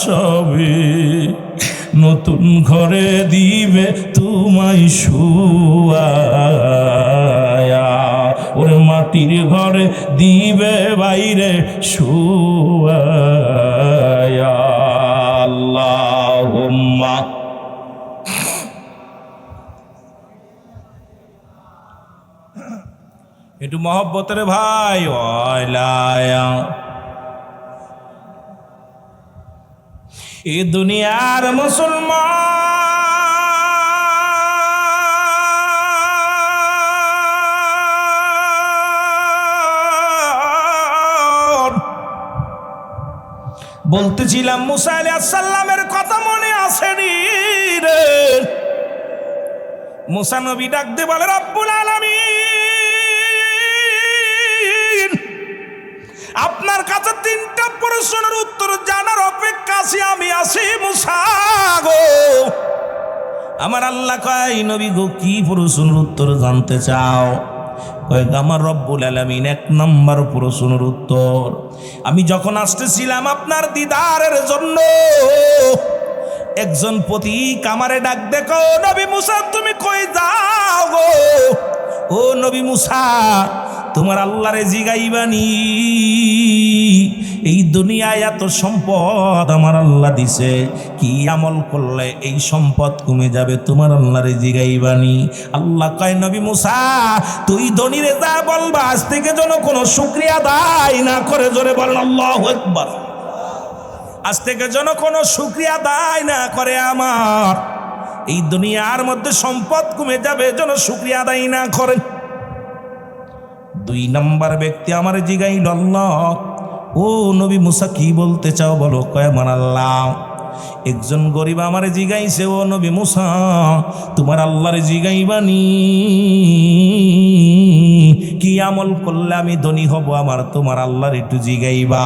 সবে, নতুন ঘরে দিবে তোমায় শুয়ায়া। ওরে মাটির ঘরে দিবে বাইরে শুয়ায়া। আল্লাহুম্মা একটু মহব্বতের ভাই ওয়ালায়া। এই দুনিয়ার মুসলমান বলতেছিলাম মুসা আলাইহিস সালামের কথা মনে আসেনি রে? মুসা নবী ডাক দিয়ে বলে রব্বুল আলামিন, আপনার কাছে 3টা প্রশ্নের উত্তর জানার অপেক্ষা আছি, আমি আছি মুসা গো। আমার আল্লাহ কয় নবী গো কি প্রশ্নের উত্তর জানতে চাও? কয় আমার রব্বুল আলামিন 1 নম্বর প্রশ্নের উত্তর, আমি যখন আসতেছিলাম আপনার দিদারের জন্য একজন পথিক আমারে ডাক দেখো নবী মুসা তুমি কই যাও গো? ও নবী মুসা তোমার আল্লাহরে জিগাইবানি, এই দুনিয়ায় এত সম্পদ আমার আল্লাহ দিছে, কি আমল করলে এই সম্পদ কমে যাবে তোমার আল্লাহরে জিগাইবানি। আল্লাহ কয় নবী মুসা তুই ধনীরে যা বলবা আজ থেকে যেন কোনো শুকরিয়া আদায় না করে, জোরে বলেন আল্লাহু আকবার। আজ থেকে যেন কোনো শুকরিয়া আদায় না করে, আমার এই দুনিয়ার মধ্যে সম্পদ কমে যাবে যেন শুকরিয়া আদায় না করে। 2 নম্বর ব্যক্তি আমার জিগাইল আল্লাহ ও নবী মুসা কি বলতে চাও বলো? কয় আমার আল্লাহ একজন গরিব আমারে জিগাইছে ও নবী মুসা তোমার আল্লাহরে জিগাইবানি কি আমল করলে আমি ধনী হব, আমার তোমার আল্লাহর একটু জিগাইবা।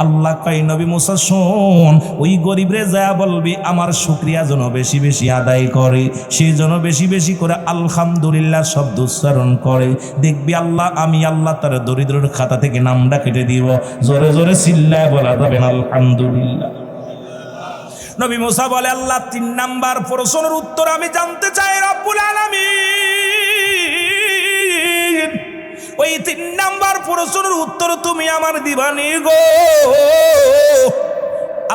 আল্লাহ কয় নবী মুসা শোন, ওই গরিবরে যা বলবি আমার শুকরিয়া যেন বেশি বেশি আদায় করে, সে যেন বেশি বেশি করে আলহামদুলিল্লাহ শব্দ উচ্চারণ করে, দেখবি আল্লাহ আমি আল্লাহ তার দরিদ্রের খাতা থেকে নামটা কেটে দিব। জোরে জোরে চিল্লায় বলা যাবে আলহামদুলিল্লাহ। নবী মুসা বলে আল্লাহ 3 নাম্বার প্রশ্নের উত্তর আমি জানতে চাই রব্বুল আলামিন, ওই 3 নাম্বার প্রশ্নের উত্তর তুমি আমার দিবানি গো।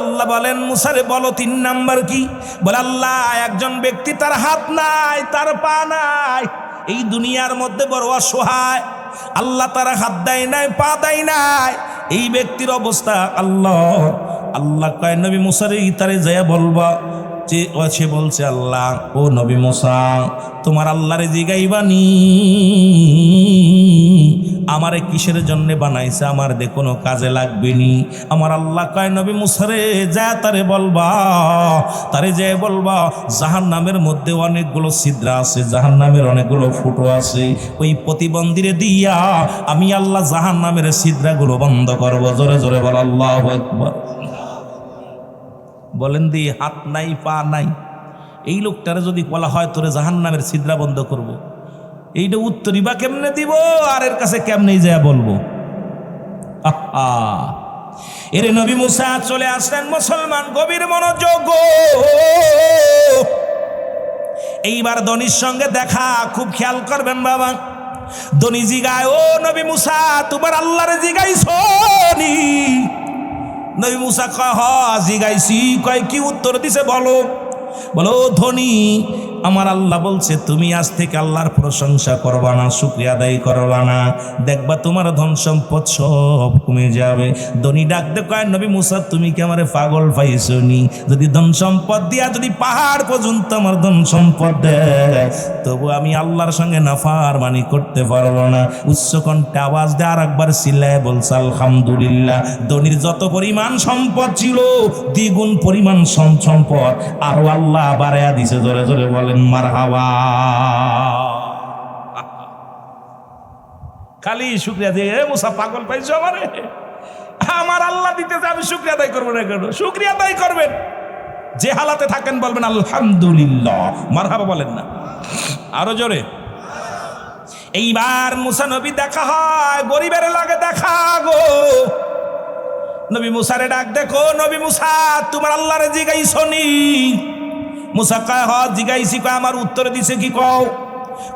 আল্লাহ বলেন মুসারে বলো 3 নাম্বার কি? বলে আল্লাহ একজন ব্যক্তি তার হাত নাই তার পা নাই, এই দুনিয়ার মধ্যে বড় অসহায়, আল্লাহ তার হাত দেয় নাই পা দেয় নাই, এই ব্যক্তির অবস্থা আল্লাহ আল্লাহ কয় নবী মুসারে ইতারে যায় বলবা যে সে বলছে আল্লাহ ও নবী মুসা তোমার আল্লাহরে জিগাইবানি আমারে কিসের জন্য বানাইছে, আমার দে কোনো কাজে লাগবে নি। আমার আল্লাহ কয় নবী মুসারে যা তারে বলবা, তারে যে বলবা জাহান্নামের মধ্যে অনেকগুলো ছিদ্র আছে, জাহান্নামের অনেকগুলো ফুটো আছে, ওই প্রতিবন্ধীরে দিয়া আমি আল্লাহ জাহান্নামের ছিদ্রগুলো বন্ধ করব। জোরে জোরে বল আল্লাহু আকবার। বলেন দি হাত নাই পা নাই, এই লোকটারে যদি বলা হয় তোরে জাহান্নামের ছিদ্রা বন্ধ করব, এইটা উত্তরই বা কেমনে দিব, আর এর কাছে কেমনে যায় বলবো? আহা, এরে নবী মুসা চলে আসলেন। মুসলমান গভীর মনোযোগ, এইবার ধনির সঙ্গে দেখা, খুব খেয়াল করবেন বাবা। ধনী জিগায়, ও নবী মুসা তোমার আল্লাহরে জিগাইছনি? নবী মুসা কয় হ জিগাইছি। কয় কি উত্তর দিছে বলো? বলো ধনী আমার আল্লাহ বলছে তুমি আজ থেকে আল্লাহর প্রশংসা করবা না, শুকরিয়া আদায় করবা না, দেখবা তোমার ধন সম্পদ সব কমে যাবে। ধনী ডাক দে কয় নবী মুসা তুমি কি আমারে পাগল পাইছনি? যদি ধন সম্পদ দিয়া যদি পাহাড় পর্যন্ত আমার ধন সম্পদ দেয়, তবু আমি আল্লাহর সঙ্গে নাফরমানি করতে পারবো না। উচ্চকণ্ঠে আওয়াজ দিয়ে আর একবার চিল্লায় বলছে আলহামদুলিল্লাহ। ধনীর যত পরিমাণ সম্পদ ছিল দ্বিগুণ পরিমাণ সম্পদ আরো আল্লাহ বাড়াইয়া দিছে। জোরে জোরে বলেন মারহাবা। খালি শুকরিয়া দিয়ে মুসা পাগল পাইছো আমারে? আমার আল্লাহ দিতেছে, আমি শুকরিয়া আদায় করবো না কেন? শুকরিয়া আদায় করবেন, যে হালাতে থাকেন বলবেন আলহামদুলিল্লাহ, মারহাবা বলেন না আরো জোরে। এইবার মুসা নবী দেখা হয়, গরিবের লাগে দেখা গো। নবী মুসারে ডাক দেখো, নবী মুসা তোমার আল্লাহরে জিগাইছনি? মুসা কয় হ জিগাইছি। কয় আমার উত্তর দিছে কি?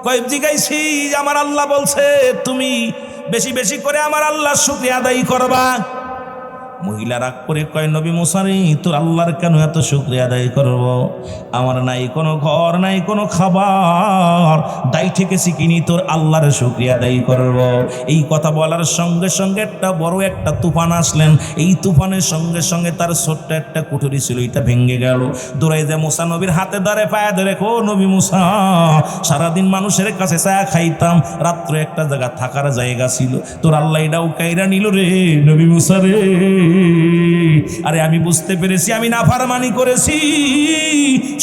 কয় জিগাইছি, আমার আল্লাহ বলছে তুমি বেশি বেশি করে আমার আল্লাহর শুকরিয়া আদায় করবা। মহিলা রাগ করে কয় নবী মুসা রে তোর আল্লাহর কেন এত শুকরিয়া আদায় করব? আমার নাই কোনো ঘর, নাই কোনো খাবার, দায় ঠেকেছি কিনি তোর আল্লাহর শুকরিয়া আদায় করব। এই কথা বলার সঙ্গে সঙ্গে একটা বড় একটা তুফান আসলেন। এই তুফানের সঙ্গে সঙ্গে তার ছোট্ট একটা কুঠুরি ছিল, এটা ভেঙে গেল। দৌড়াই যে মুসা নবীর হাতে ধরে পায়ে ধরে, ও নবী মুসা সারাদিন মানুষের কাছে চা খাইতাম, রাত্রে একটা জায়গা থাকার জায়গা ছিল, তোর আল্লাহ এটাও কাইরা নিল রে নবী মুসা রে। আরে আমি বুঝতে পেরেছি আমি নাফরমানি করেছি।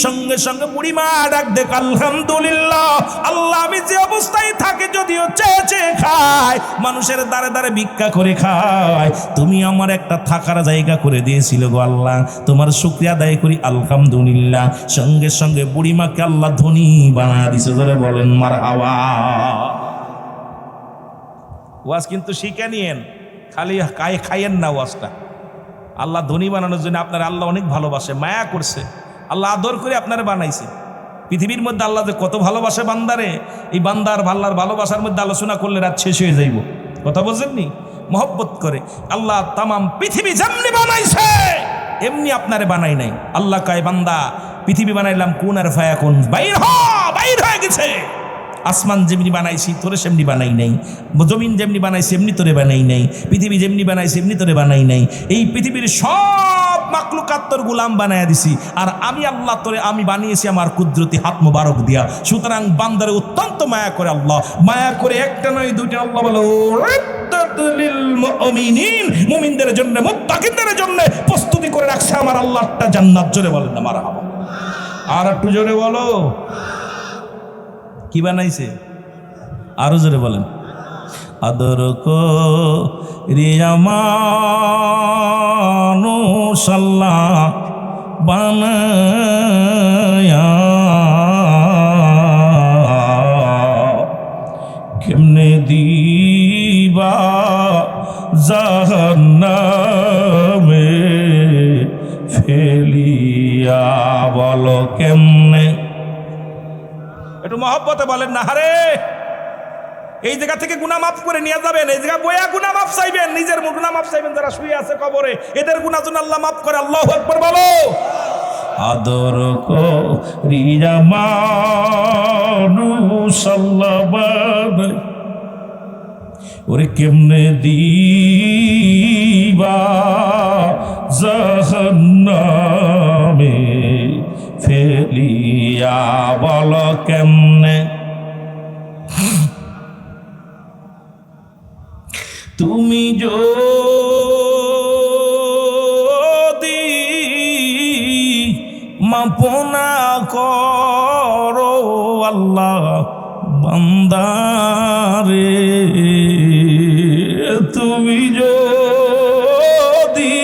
সঙ্গে সঙ্গে বুড়িমা ডাক দেখ আলহামদুলিল্লাহ, আল্লাহ আমি যে অবস্থায় থাকে যদিও চেয়ে চেয়ে খায়, মানুষের দ্বারে দ্বারে ভিক্ষা করে খায়, তুমি আমার একটা থাকার জায়গা করে দিয়েছিল গো আল্লাহ, তোমার শুকরিয়া আদায় করি আলহামদুলিল্লাহ। সঙ্গে সঙ্গে বুড়িমাকে আল্লাহ ধনী বানা দিছে। ধরে বলেন মারহাবা। ওয়াজ কিন্তু শিখে নিয়েন, খালি খাইয়েন না ওয়াজটা। আল্লাহ ধনী বানানোর জন্য আপনার আল্লাহ অনেক ভালোবাসে, মায়া করছে, আল্লাহ আদর করে আপনারা বানাইছে। পৃথিবীর মধ্যে আল্লাহ যে কত ভালোবাসে বান্দারে, এই বান্দার আল্লাহর ভালোবাসার মধ্যে আলোচনা করলে রাত শেষ হয়ে যাইব। কথা বলছেননি? মহব্বত করে আল্লাহ তামাম পৃথিবী যেমনি বানাইছে এমনি আপনারে বানাই নাই। আল্লাহ কয় বান্দা পৃথিবী বানাইলাম কোন আর ফায়াকুন, বাইর হয়ে গেছে। আসমান যেমনি বানাইছি তোরে সেমনি বানাই নাই, জমিন যেমনি বানাইছি এমনি তোরে বানাই নাই, পৃথিবী যেমনি বানাইছি এমনি তোরে বানাই নাই। এই পৃথিবীর সব মাকলুকাত তোর গোলাম বানায়া দিছি, আর আমি আল্লাহ তোরে আমি বানিয়েছি আমার কুদরতি হাত মোবারক দিয়া। সুতরাং বান্দারে অত্যন্ত মায়া করে আল্লাহ, মায়া করে একটা নয় দুইটা, আল্লাহ বলে মুমিনদের জন্য মুত্তাকিনদের জন্য প্রস্তুতি করে রাখছে আমার আল্লাহ একটা জান্নাত। জোরে বলেন না মারহাবা। আর একটু জোরে বলো কি বানাইছে? আরো জোরে বলেন। আদর মানুষ আল্লাহ বানায়া, কেমনে দিবা জাহান্নামে ফেলিয়া, বলো কেমনে? একটু মহব্বতে বলেন না। হারে এই জায়গা থেকে গুনাহ মাফ করে নিয়ে যাবেন, এই জায়গা বইয়া গুনাহ মাফ চাইবেন, নিজের গুনাহ মাফ চাইবেন, যারা শুয়ে আছে কবরে এদের গুনাহ যেন আল্লাহ মাফ করে। আল্লাহু আকবার বলো। আদর করিয়া মানুষ আল্লাহ বানায়, ওরে কেমনে দিবা জাহান্নামে ফেলিয়া, বলো কেমনে? তুমি যদি মাফ না করো আল্লাহ বান্দারে, তুমি যদি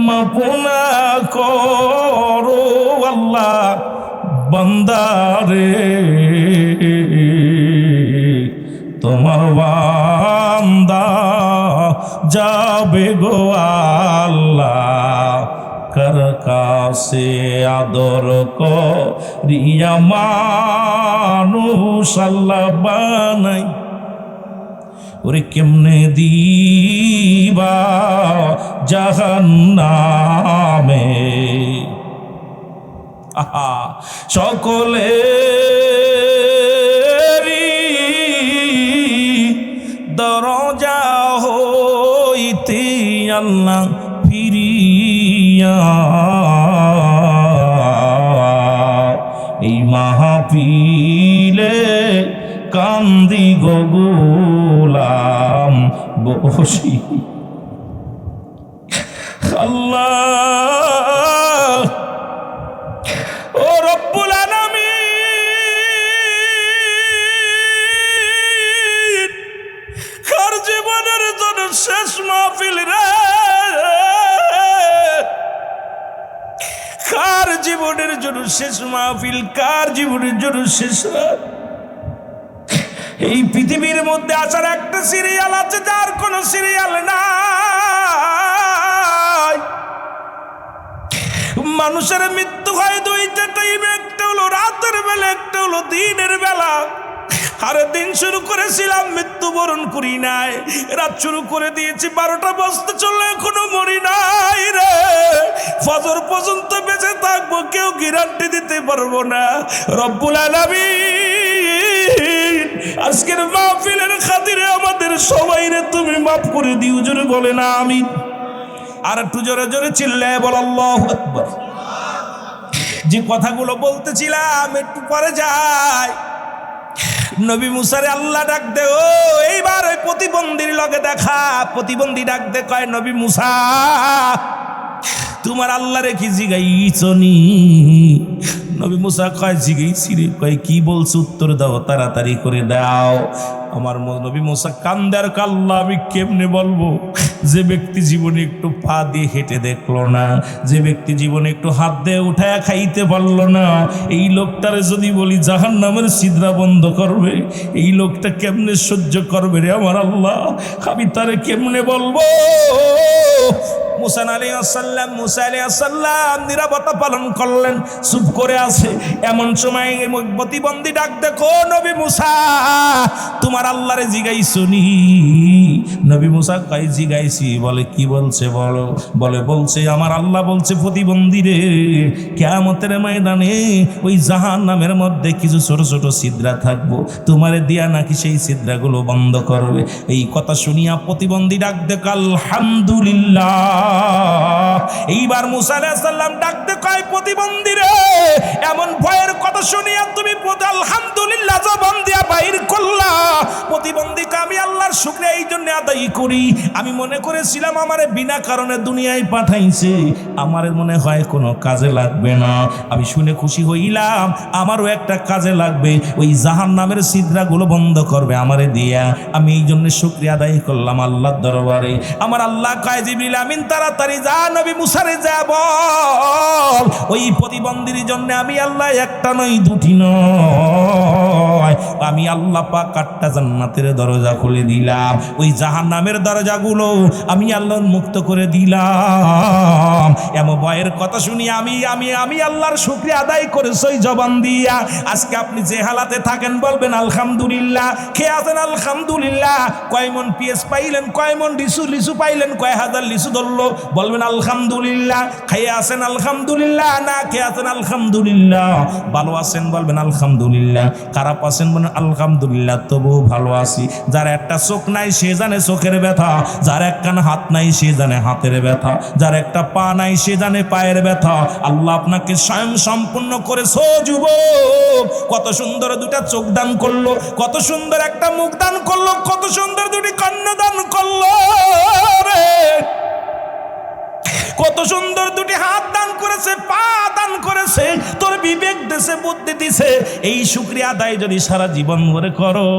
মাফ না করো আল্লাহ বান্দারে, তোমার বান্দা যাবে গো আল্লাহ কার কাছে আদর করিয়া মানুষ আল্লাহ বানাই, ওরে কেমনে দিবা জাহান্নামে। আহা সকলে দরজা হইতে আল্লাহ ফিরিয়া এই মাহফিলে কান্দি গো গোলাম বসি। আল্লাহ ও রব্বুল আলামিন, কার জীবনের জন্য শেষ মাহফিল রে, কার জীবনের জন্য শেষ মাহফিল, কার জীবনের জন্য শেষ রাত। এই পৃথিবীর মধ্যে আসার একটা সিরিয়াল আছে, যার কোনো সিরিয়াল নাই। মানুষের মৃত্যু হয় দুইটা টাইমে, একটা হলো রাতের বেলা, একটা হলো দিনের বেলা। আরে দিন শুরু করেছিলাম, মৃত্যুবরণ করি নাই। রাত শুরু করে দিয়েছি, 12টা বাজতে চলে এখনো মরি নাই রে। ফজর পর্যন্ত বেঁচে থাকবো, কেউ গ্যারান্টি দিতে পারবো না। রব্বুল আলামিন, আজকের মাহফিলের খাতিরে আমাদের সবাইরে তুমি মাফ করে দিও, জোরে বলে না আমিন। আর একটু জোরে জোরে চিল্লায় বল আল্লাহু আকবার। যে কথাগুলো বলতেছিলাম একটু পরে যাই। নবী মুসারে আল্লাহ ডাক দে, ও এইবার ওই প্রতিবন্ধীর লগে দেখা। প্রতিবন্ধী ডাক দে, কয় নবী মুসা তোমার আল্লাহরে কি জিগাইছনি? নবী মুসা কয় জিগাইছি রে। কয় কি বলছো, উত্তর দাও, তাড়াতাড়ি করে দাও। আমার নবী মুসা কান্দার কাল্লা, আমি কেমনে বলবো? যে ব্যক্তি জীবনে একটু পা দিয়ে হেঁটে দেখলো না, যে ব্যক্তি জীবনে একটু হাত দিয়ে উঠায় খাইতে পারলো না, এই লোকটারে যদি বলি জাহান্নামের ছিদ্রা বন্ধ করবে, এই লোকটা কেমনে সহ্য করবে রে আমার আল্লাহ? আমি তারে কেমনে বলবো? মুসা আলাইহিস সালাম নিরাপত্তা পালন করলেন, চুপ করে আছে। এমন সময় প্রতিবন্ধী ডাক দেখো, নবী মুসা তোমার আল্লাহরে জিগাইছনি? নবী মুসা কয় জিগাইছি। বলে কি বলছে বলো? বলছে আমার আল্লাহ বলছে প্রতিবন্ধী রে, কিয়ামতের ময়দানে ওই জাহান্নামের মধ্যে কিছু ছোট ছোট ছিদ্রা থাকবো, তোমারে দিয়া নাকি সেই ছিদ্রাগুলো বন্ধ করবে। এই কথা শুনিয়া প্রতিবন্ধী ডাক দেখ আলহামদুলিল্লাহ। এইবার মুসা আলাইহিস সালাম ডাকতে কয় প্রতিবন্ধী রে, এমন ভয়ের কথা শুনিয়া তুমি আলহামদুলিল্লাহ জবান দিয়া বাইর করলা। প্রতিবন্ধীকে আমি আল্লাহর শুকরিয়া এই জন্য আদায় করি, আমি মনে করেছিলাম আমারে বিনা কারণে দুনিয়ায় পাঠাইছে, আমারে মনে হয় কোনো কাজে লাগবে না। আমি শুনে খুশি হইলাম, আমারও একটা কাজে লাগবে, ওই জাহান্নামের ছিদ্রাগুলো বন্ধ করবে আমারে দিয়া। আমি এই জন্য শুকরিয়া আদায় করলাম আল্লাহর দরবারে। আমার আল্লাহ কয় জিবরিল আমিন তাড়াতাড়ি যা, নবী মুসারে যা বল, ওই প্রতিবন্ধীর জন্য আমি আল্লাহ একটা নয় দুটি নয়, আমি আল্লাহ পাক 8টা জান্নাতের দরজা খুলে দিলাম। ওই জাহান্নামের দরজাগুলো আমি আল্লাহ মুক্ত করে দিলাম। এমন ভয়ের কথা শুনি আমি আমি আমি আল্লাহর শুকরিয়া আদায় করেছি ওই জবান দিয়া। আজকে আপনি যে হালাতে থাকেন বলবেন আলহামদুলিল্লাহ। খেয়ে আছেন আলহামদুলিল্লাহ। কয় মন পিএস পাইলেন, কয় মন লিচু পাইলেন, কয় হাজার লিচু ধরলো, বলবেন আলহামদুলিল্লাহ। খেয়ে আছেন আলহামদুলিল্লাহ, না খেয়ে আছেন আলহামদুলিল্লাহ। ভালো আছেন বলবেন আলহামদুলিল্লাহ, খারাপ আছেন বলেন আলহামদুলিল্লাহ, তবুও ভালো আছি। যার একটা চোখ নাই সে জানে চোখের ব্যথা, যার একখান হাত নাই সে জানে হাতের ব্যথা, যার একটা পা নাই সে জানে পায়ের ব্যথা। আল্লাহ আপনাকে স্বয়ং সম্পূর্ণ করেছ যুবক। কত সুন্দর দুটা চোখ দান করলো, কত সুন্দর একটা মুখ দান করলো, কত সুন্দর দুটি কন্যা দান করলো রে। কত সুন্দর দুটি হাত দান করেছে, পা দান করেছে, তোর বিবেক দেশে, বুদ্ধি দিছে। এই শুকরিয়া আদায় যদি সারা জীবন ধরে করো,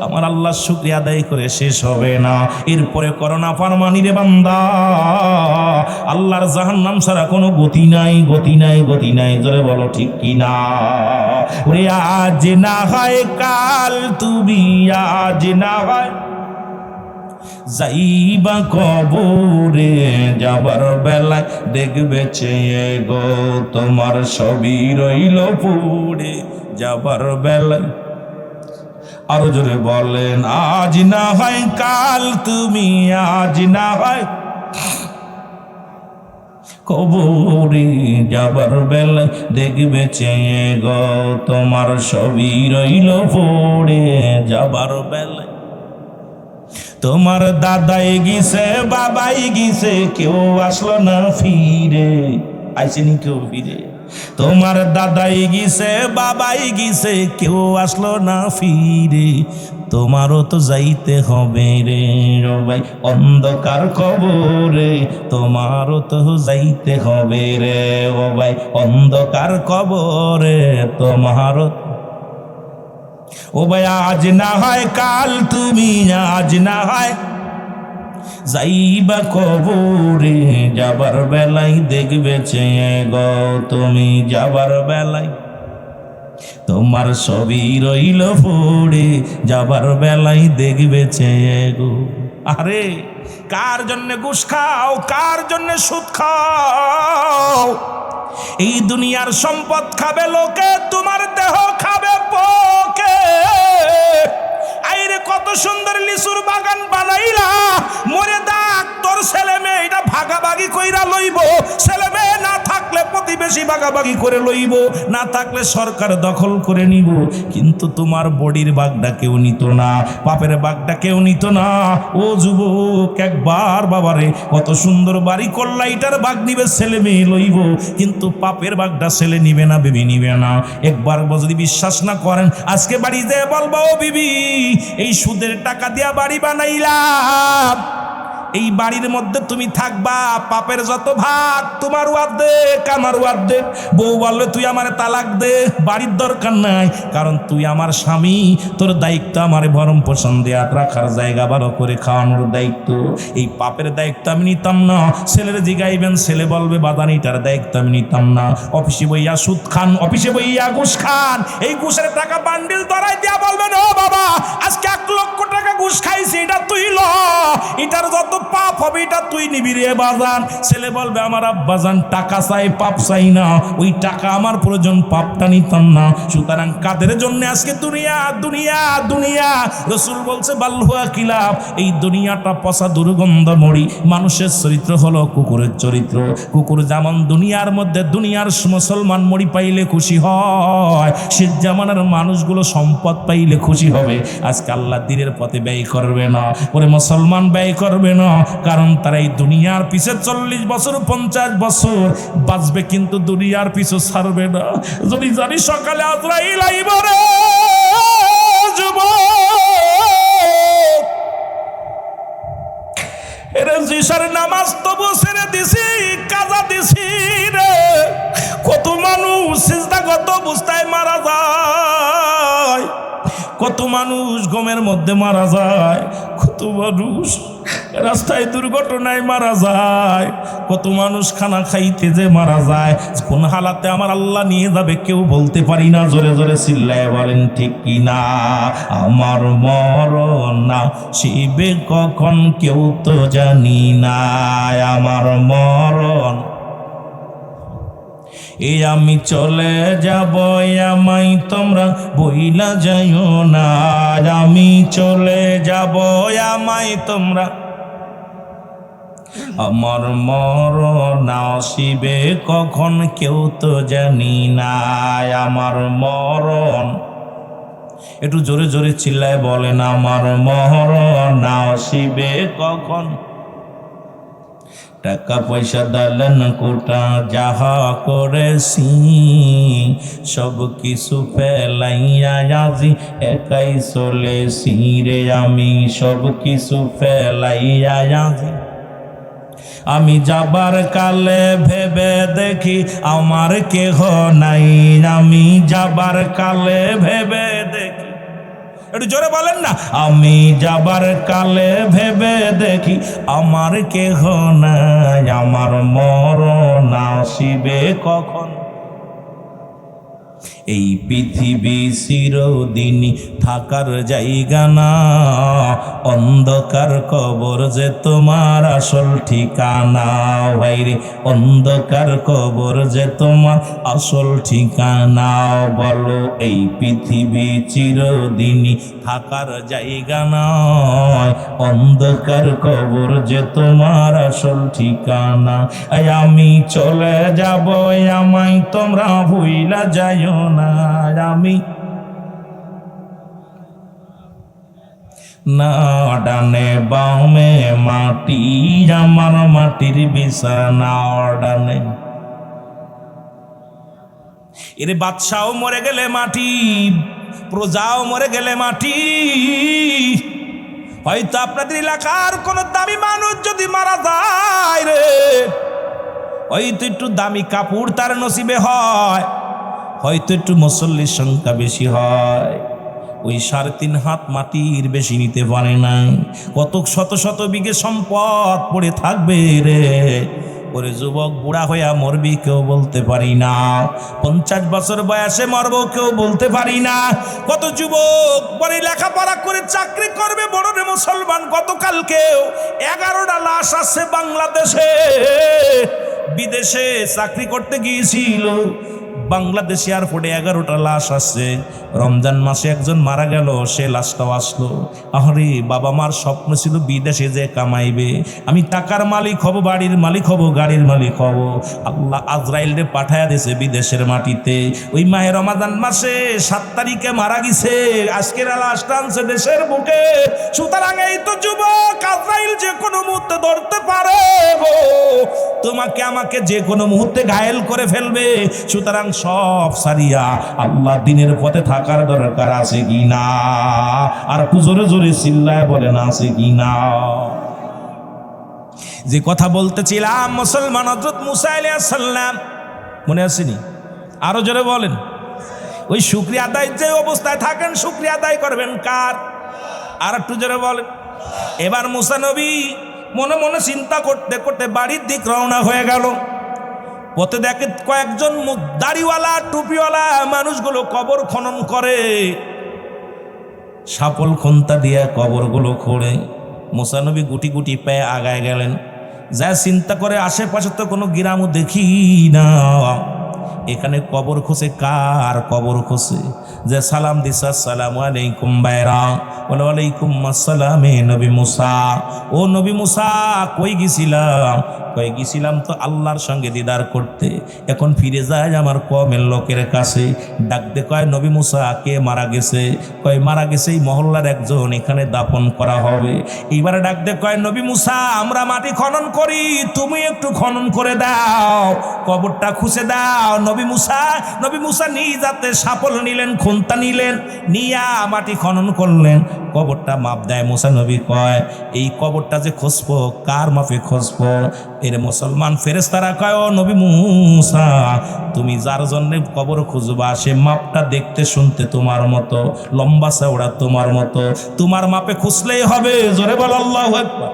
আমার আল্লাহ শুকরিয়া আদায় করে শেষ হবে না। এরপরে করো না ফারমানি রে বান্দা, আল্লাহর জাহান্নাম ছাড়া কোনো গতি নাই, গতি নাই, গতি নাই। জোরে বলো ঠিক কিনা? ওরে আজ না হয় কাল, তুমি আজ না হয় যাইবা কবরে, যাবার বেলায় দেখবে চেয়ে গো তোমার সবই রইল পড়ে, যাবার বেলায়। আরো জোরে বলেন, আজ না হয় কাল, তুমি আজ না হয় কবরে, যাবার বেলায় দেখবে চেয়ে গো তোমার সবই রইল পড়ে, যাবার বেলায়। তোমার দাদাই গিয়েছে, বাবাই গিয়েছে, কেউ আসলো না ফিরে। আইসেনি কেউ ফিরে? তোমার দাদাই গিয়েছে, বাবাই গিয়েছে, কেউ আসলো না ফিরে। তোমারও তো যাইতে হবে রে ভাই অন্ধকার কবরে, তোমারও তো যাইতে হবে রে ও ভাই অন্ধকার কবরে, তোমারও। ও ভাই আজ না হয় কাল, তুমি আজ না হয় যাইবা কবরে, যাবার বেলায় দেখবে চেয়ে গো তুমি, যাবার বেলায় তোমার সবই রইল পড়ে, যাবার বেলায় দেখবে চেয়ে গো। আরে কার জন্য ঘুষ খাও, কার জন্য সুদ খাও? এই দুনিয়ার সম্পদ খাবে লোকে, তোমার দেহ খাবে পোকে। আইরে কত সুন্দর লিচুর বাগান বানাইলা, মরে দাগ তোর ছেলে মেয়ে এটা ভাগাভাগি কইরা লইব। ছেলে মেয়ে না থাকলে প্রতিবেশী ভাগাভাগি করে লইব, না থাকলে সরকার দখল করে নিব। কিন্তু তোমার বডির বাগটা কেউ নিত না, বাপের বাগটা কেউ নিত না। ও যুবক একবার বাবারে কত সুন্দর বাড়ি করলা, এটার বাগ নিবে ছেলে মেয়ে লইব, কিন্তু পাপের বাগটা ছেলে নিবে না, বিবি নিবে না। একবার যদি বিশ্বাস না করেন, আজকে বাড়ি যেয়ে বলবো, ও বিবি এই সুদের টাকা দিয়া বাড়ি বানাইলাম, এই বাড়ির মধ্যে তুমি থাকবা, পাপের যত ভাগ তোমার অর্ধেক আমার অর্ধেক। বউ বলবে তুই আমার তালাক দে, বাড়ির দরকার নাই, কারণ তুই আমার স্বামী, তোর দায়িত্ব আমার ভরণ পোষণ দেয়া, রাখার জায়গা ভালো করে খাওয়ানোর দায়িত্ব। এই পাপের দায়িত্ব আমি নিতাম না। ছেলের জিগাইবেন, ছেলে বলবে বাদানিটার দায়িত্ব আমি নিতাম না। অফিসে বইয়া সুদ খান, অফিসে বইয়া ঘুষ খান, এই ঘুষের টাকা বান্ডিল ধরাই দিয়া বলবেন, ও বাবা আজকে 1 লক্ষ টাকা ঘুষ খাইছি, এটা তুই ল, এটার যত পাপ হবে এটা তুই নিবি রে বাজান। ছেলে বলবে আমার আব্বাজান টাকা চাই, পাপ চাই না, ওই টাকা আমার প্রয়োজন, পাপটা নিতাম না। সুতরাং কাদের জন্য আজকে দুনিয়া দুনিয়া দুনিয়া? রসুল বলছে বাল্হুয়া কিলাব, এই দুনিয়াটা পচা দুর্গন্ধ মরি। মানুষের চরিত্র হলো কুকুরের চরিত্র। কুকুর যেমন দুনিয়ার মধ্যে দুনিয়ার মুসলমান মরি পাইলে খুশি হয়, সে জামানার মানুষগুলো সম্পদ পাইলে খুশি হবে। আজকে আল্লাহ দ্বীনের পথে ব্যয় করবে না, ওরে মুসলমান ব্যয় করবে না, কারণ তারা এই দুনিয়ার পিছে 40 বছর 50 বছর বাঁচবে, কিন্তু দুনিয়ার পিছু ছাড়বে না। যদি জানি সকালে আজরাইল আইব রে যুবক, এরে জিশার নামাজ তবু ছেড়ে দিছি, কাজা দিছি রে। কত মানুষ সিজদাগত অবস্থায় মারা যায়, কত মানুষ গমের মধ্যে মারা যায়, কত মানুষ রাস্তায় দুর্ঘটনায় মারা যায়, কত মানুষ খানা খাইতে যে মারা যায়। কোন হালাতে আমার আল্লাহ নিয়ে যাবে কেউ বলতে পারি না। জোরে জোরে চিল্লায় বলেন ঠিক কিনা? আমার মরণ না শিবে কখন কেউ তো জানি না, আমার মরণ এই আমি চলে যাব, আমায় তোমরা বইলা যাইও না, আমি চলে যাব, আমায় তোমরা। আমার মরণ আসিবে কখন কেউ তো জানি না, আমার মরণ। একটু জোরে জোরে চিল্লায় বলেন, আমার মরণ আসিবে কখন। টাকা পয়সা দালান কোটা যাহা করেছি, সব কিছু ফেলাইয়া আজি একাই চলেছি রে, আমি সব কিছু ফেলাইয়া আজি। আমি যাবার কালে ভেবে দেখি আমার কেহ নাই, আমি যাবার কালে ভেবে দেখি, একটু জোরে বলেন না, আমি যাবার কালে ভেবে দেখি আমার কেহ নাই, আমার মরণ আসিবে কখন। এই পৃথিবী চিরদিনই থাকার জায়গা না, অন্ধকার কবর যে তোমার আসল ঠিকানা। ভাইরে অন্ধকার কবর যে তোমার আসল ঠিকানা। বলো এই পৃথিবী চিরদিনই থাকার জায়গা নয়, অন্ধকার কবর যে তোমার আসল ঠিকানা। আমি চলে যাব, আমায় তোমরা ভুইলা যাইও না, আমি না ডানে বামে মাটি, আমার মাটির বিছানা ডানে। এর বাদশাও মরে গেলে মাটি, প্রজাও মরে গেলে মাটি। হয়তো আপনাদের এলাকার কোন দামি মানুষ যদি মারা যায় রে, হয়তো একটু দামি কাপড় তার নসিবে হয়, হয়তো একটু মুসল্লির সংখ্যা বেশি হয়, ওই 3.5 হাত মাটির বেশি নিতে পারে না। কত শত শত বিঘে সম্পদ পড়ে থাকবে রে। ওরে যুবক বুড়া হইয়া মরবি কেউ বলতে পারি না, 50 বছর বয়সে মরব কেউ বলতে পারি না। কত যুবক পরে লেখাপড়া করে চাকরি করবে বড় রে মুসলমান, গতকালকেও 11টা লাশ আছে বাংলাদেশে। বিদেশে চাকরি করতে গিয়েছিল, বাংলাদেশ এয়ারপোর্টে 11টা লাশ আছে। রমজান মাসে একজন মারা গেল, সে লাশটাও আসলো। আরে বাবা মার স্বপ্ন ছিল বিদেশে যে কামাইবে, আমি টাকার মালিক হব, বাড়ির মালিক হব, গাড়ির মালিক হব। আল্লাহ আজরাইল রে পাঠায়া দিয়েছে বিদেশের মাটিতে। ওই মাহে রমাদান মাসে 7 তারিখে মারা গেছে, আজকের লাশটা আনছে দেশের বুকে। সুতরাং এই তো যুবক, আজরাইল যে কোনো মুহূর্তে ধরতে পারে গো, তোমাকে আমাকে যে কোনো মুহূর্তে ঘায়েল করে ফেলবে। সুতরাং সব সারিয়া আল্লাহ দিনের পথে থাকার দরকার আছে কি না? আর একটু জোরে জোরে চিল্লায় বলেন আছে কি না? যে কথা বলতেছিলাম মুসলমান হযরত মুসা আলাইহিস সালাম, মনে আসেনি? আরো জোরে বলেন। ওই শুকরিয়া আদায় যে অবস্থায় থাকেন, শুকরিয়া আদায় করবেন কার? আর একটু জোরে বলেন। এবার মুসা নবী মনে মনে চিন্তা করতে করতে বাড়ির দিক রওনা হয়ে গেল। পথে দেখে কয়েকজন দাড়িওয়ালা টুপিওয়ালা মানুষগুলো কবর খনন করে, সাপল খন্তা দিয়ে কবরগুলো খোঁড়ে। মুসা নবী গুটি গুটি পায়ে আগায় গেলেন। যা চিন্তা করে আশেপাশে তো কোনো গ্রামও দেখি না, এখানে কবর খোঁজে। কার কবর খোঁজে? যে সালাম দিস আসসালামু আলাইকুম বাইরা, বলে ওয়ালাইকুম আসসালাম নবী মুসা। ও নবী মুসা কই গেছিলাম? কই গেছিলাম তো আল্লাহর সঙ্গে দিদার করতে, এখন ফিরে যায় আমার কমের লোকের কাছে। ডাক দে কয় নবী মুসা কে মারা গেছে? কয় মারা গেছে এই মহল্লার একজন, এখানে দাফন করা হবে। এইবারে ডাক দে কয় নবী মুসা আমরা মাটি খনন করি, তুমি একটু খনন করে দাও, কবরটা খুঁজে দাও। নবী মুসা নিজ হাতে সাপল নিলেন, খুন্তা নিলেন, নিয়া মাটি খনন করলেন, কবরটা মাপ দেয়। মুসা নবী কয় এই কবরটা যে খুঁজবো কার মাপে খুঁজবো? এর মুসলমান ফেরেশতারা কয় ও নবী মুসা তুমি যার জন্য কবর খুঁজবা সে মাপটা দেখতে শুনতে তোমার মতো, লম্বা চওড়া তোমার মতো, তোমার মাপে খুঁজলেই হবে। জোরে বল আল্লাহু আকবার।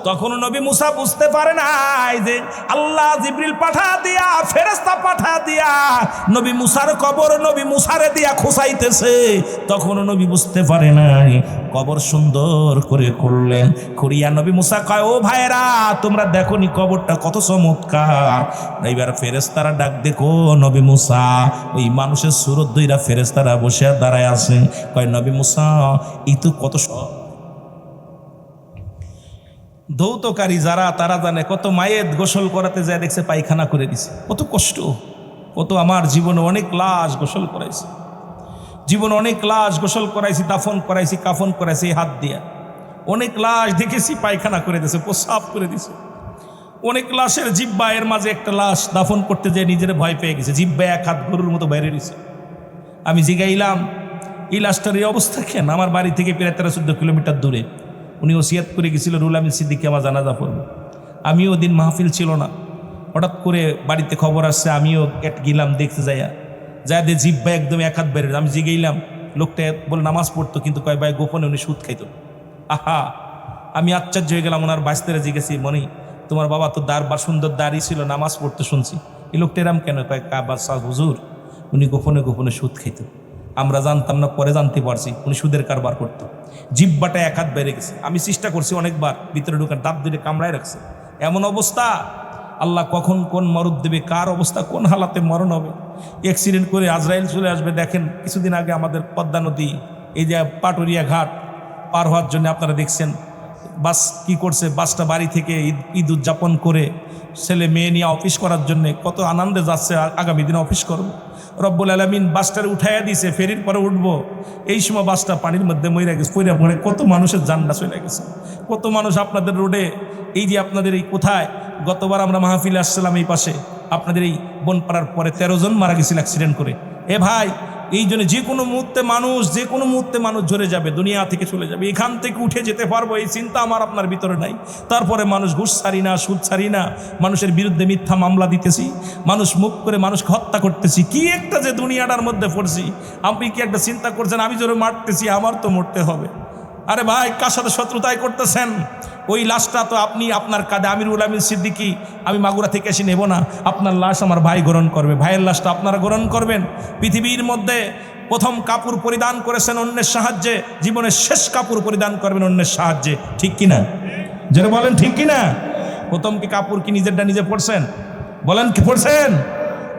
তখন নবী মুসা বুঝতে পারে নাই যে আল্লাহ জিবরিল পাঠা দিয়া, ফেরেশতা পাঠা দিয়া নবী মুসার কবর নবী মুসারে দিয়া খুঁচাইতেছে। তখন নবী বুঝতে পারে নাই। কবর সুন্দর করে করলেন, খুঁড়িয়া নবী মুসা কয় ও ভাইরা তোমরা দেখো নি কবরটা কত চমৎকার। এইবার ফেরেশতারা ডাক দেখো নবী মুসা, ওই মানুষের সুরত দইরা ফেরেশতারা বসে দাঁড়ায় আছে। কয় নবী মুসা এই তো কত ধৌতকারী যারা তারা জানে কত মায়ের গোসল করাতে যায় দেখছে পায়খানা করে দিছে, কত কষ্ট। কত আমার জীবনে অনেক লাশ গোসল করাইছে, জীবনে অনেক লাশ গোসল করাইছি, দাফন করাইছি, কাফন করাইছি হাত দিয়া। অনেক লাশ দেখেছি পায়খানা করে দিছে, প্রস্রাব করে দিছে। অনেক লাশের জিব্বা, এর মাঝে একটা লাশ দাফন করতে যেয়ে নিজের ভয় পেয়ে গেছে, জিব্বা এক হাত গরুর মতো বাইরে দিছে। আমি জিগাইলাম এই লাশটার এই অবস্থা কেন? আমার বাড়ি থেকে প্রায় 13-14 কিলোমিটার দূরে। উনি ওসিয়াত করে গেছিল রুহুল আমিন সিদ্দিকী আমার জানাজা পড়বে। আমিও ওদিন মাহফিল ছিল না, হঠাৎ করে বাড়িতে খবর আসছে, আমিও গেলাম দেখতে যাইয়া দিয়ে জিব্বা একদম এক হাত বের। আমি জিগেইলাম, লোকটা বলে নামাজ পড়তো, কিন্তু কয় ভাই গোপনে উনি সুদ খাইতো। আহা, আমি আশ্চর্য হয়ে গেলাম। ওনার বাইস্তারে জিজ্ঞেসি, মনে তোমার বাবা তো সুন্দর দাড়ি ছিল, নামাজ পড়তে শুনছি, এই লোকটা এরাম কেন? কয় বাদশাহ হুজুর, উনি গোপনে গোপনে সুদ খাইত, আমরা জানতাম না, পরে জানতে পারছি উনি সুদের কারবার করতো। জিব্বাটা এক হাত বেড়ে গেছে। আমি চেষ্টা করছি অনেকবার ভিতরে ঢুকার, দাঁত ধরে কামড়ায় রাখছে। এমন অবস্থা, আল্লাহ কখন কোন মরদ দেবে, কার অবস্থা কোন হালাতে মরণ হবে। অ্যাক্সিডেন্ট করে আজরাইল চলে আসবে। দেখেন কিছুদিন আগে আমাদের পদ্মা নদী, এই যে পাটুরিয়া ঘাট পার হওয়ার জন্য আপনারা দেখছেন বাস কি করছে, বাসটা বাড়ি থেকে ঈদ উদযাপন করে ছেলে মেয়ে নিয়ে অফিস করার জন্য কত আনন্দে যাচ্ছে, আগামী দিনে অফিস করব। রব্বুল আলামিন বাসটার উঠাইয়া দিয়েছে, ফেরির পরে উঠবো, এই সময় বাসটা পানির মধ্যে মরে গেছে, পড়ে পড়ে কত মানুষের জানটা চলে গেছে। কত মানুষ আপনাদের রোডে, এই যে আপনাদের এই কোথায়, গতবার আমরা মাহফিলে আসছিলাম এই পাশে, আপনাদের এই বনপাড়ার পরে 13 জন মারা গেছিল অ্যাক্সিডেন্ট করে। এ ভাই, এই জন্য যে কোনো মুহূর্তে মানুষ ঝরে যাবে, দুনিয়া থেকে চলে যাবে, এখান থেকে উঠে যেতে পারবো এই চিন্তা আমার আপনার ভিতরে নাই। তারপরে মানুষ ঘুষ ছাড়ি না, সুদ ছাড়ি না, মানুষের বিরুদ্ধে মিথ্যা মামলা দিতেছি, মানুষ মুখ করে মানুষকে হত্যা করতেছি। কি একটা যে দুনিয়াটার মধ্যে পড়ছি। আপনি কি একটা চিন্তা করছেন আমি জোরে মারতেছি, আমার তো মরতে হবে? আরে ভাই, কার সাথে শত্রুতায় করতেছেন? ওই লাশটা তো আপনি আপনার কাঁধে, আমিরুল আমিন সিদ্দিকী, আমি মাগুরা থেকে এসে নেব না, আপনার লাশ আমার ভাই গ্রহণ করবে, ভাইয়ের লাশটা আপনারা গ্রহণ করবেন। পৃথিবীর মধ্যে প্রথম কাপড় পরিধান করেছেন অন্যের সাহায্যে, জীবনের শেষ কাপড় পরিধান করবেন অন্যের সাহায্যে, ঠিক কিনা? যেটা বলেন ঠিক কিনা? প্রথম কি কাপড় কি নিজেরটা নিজে পরছেন? বলেন কি পরছেন?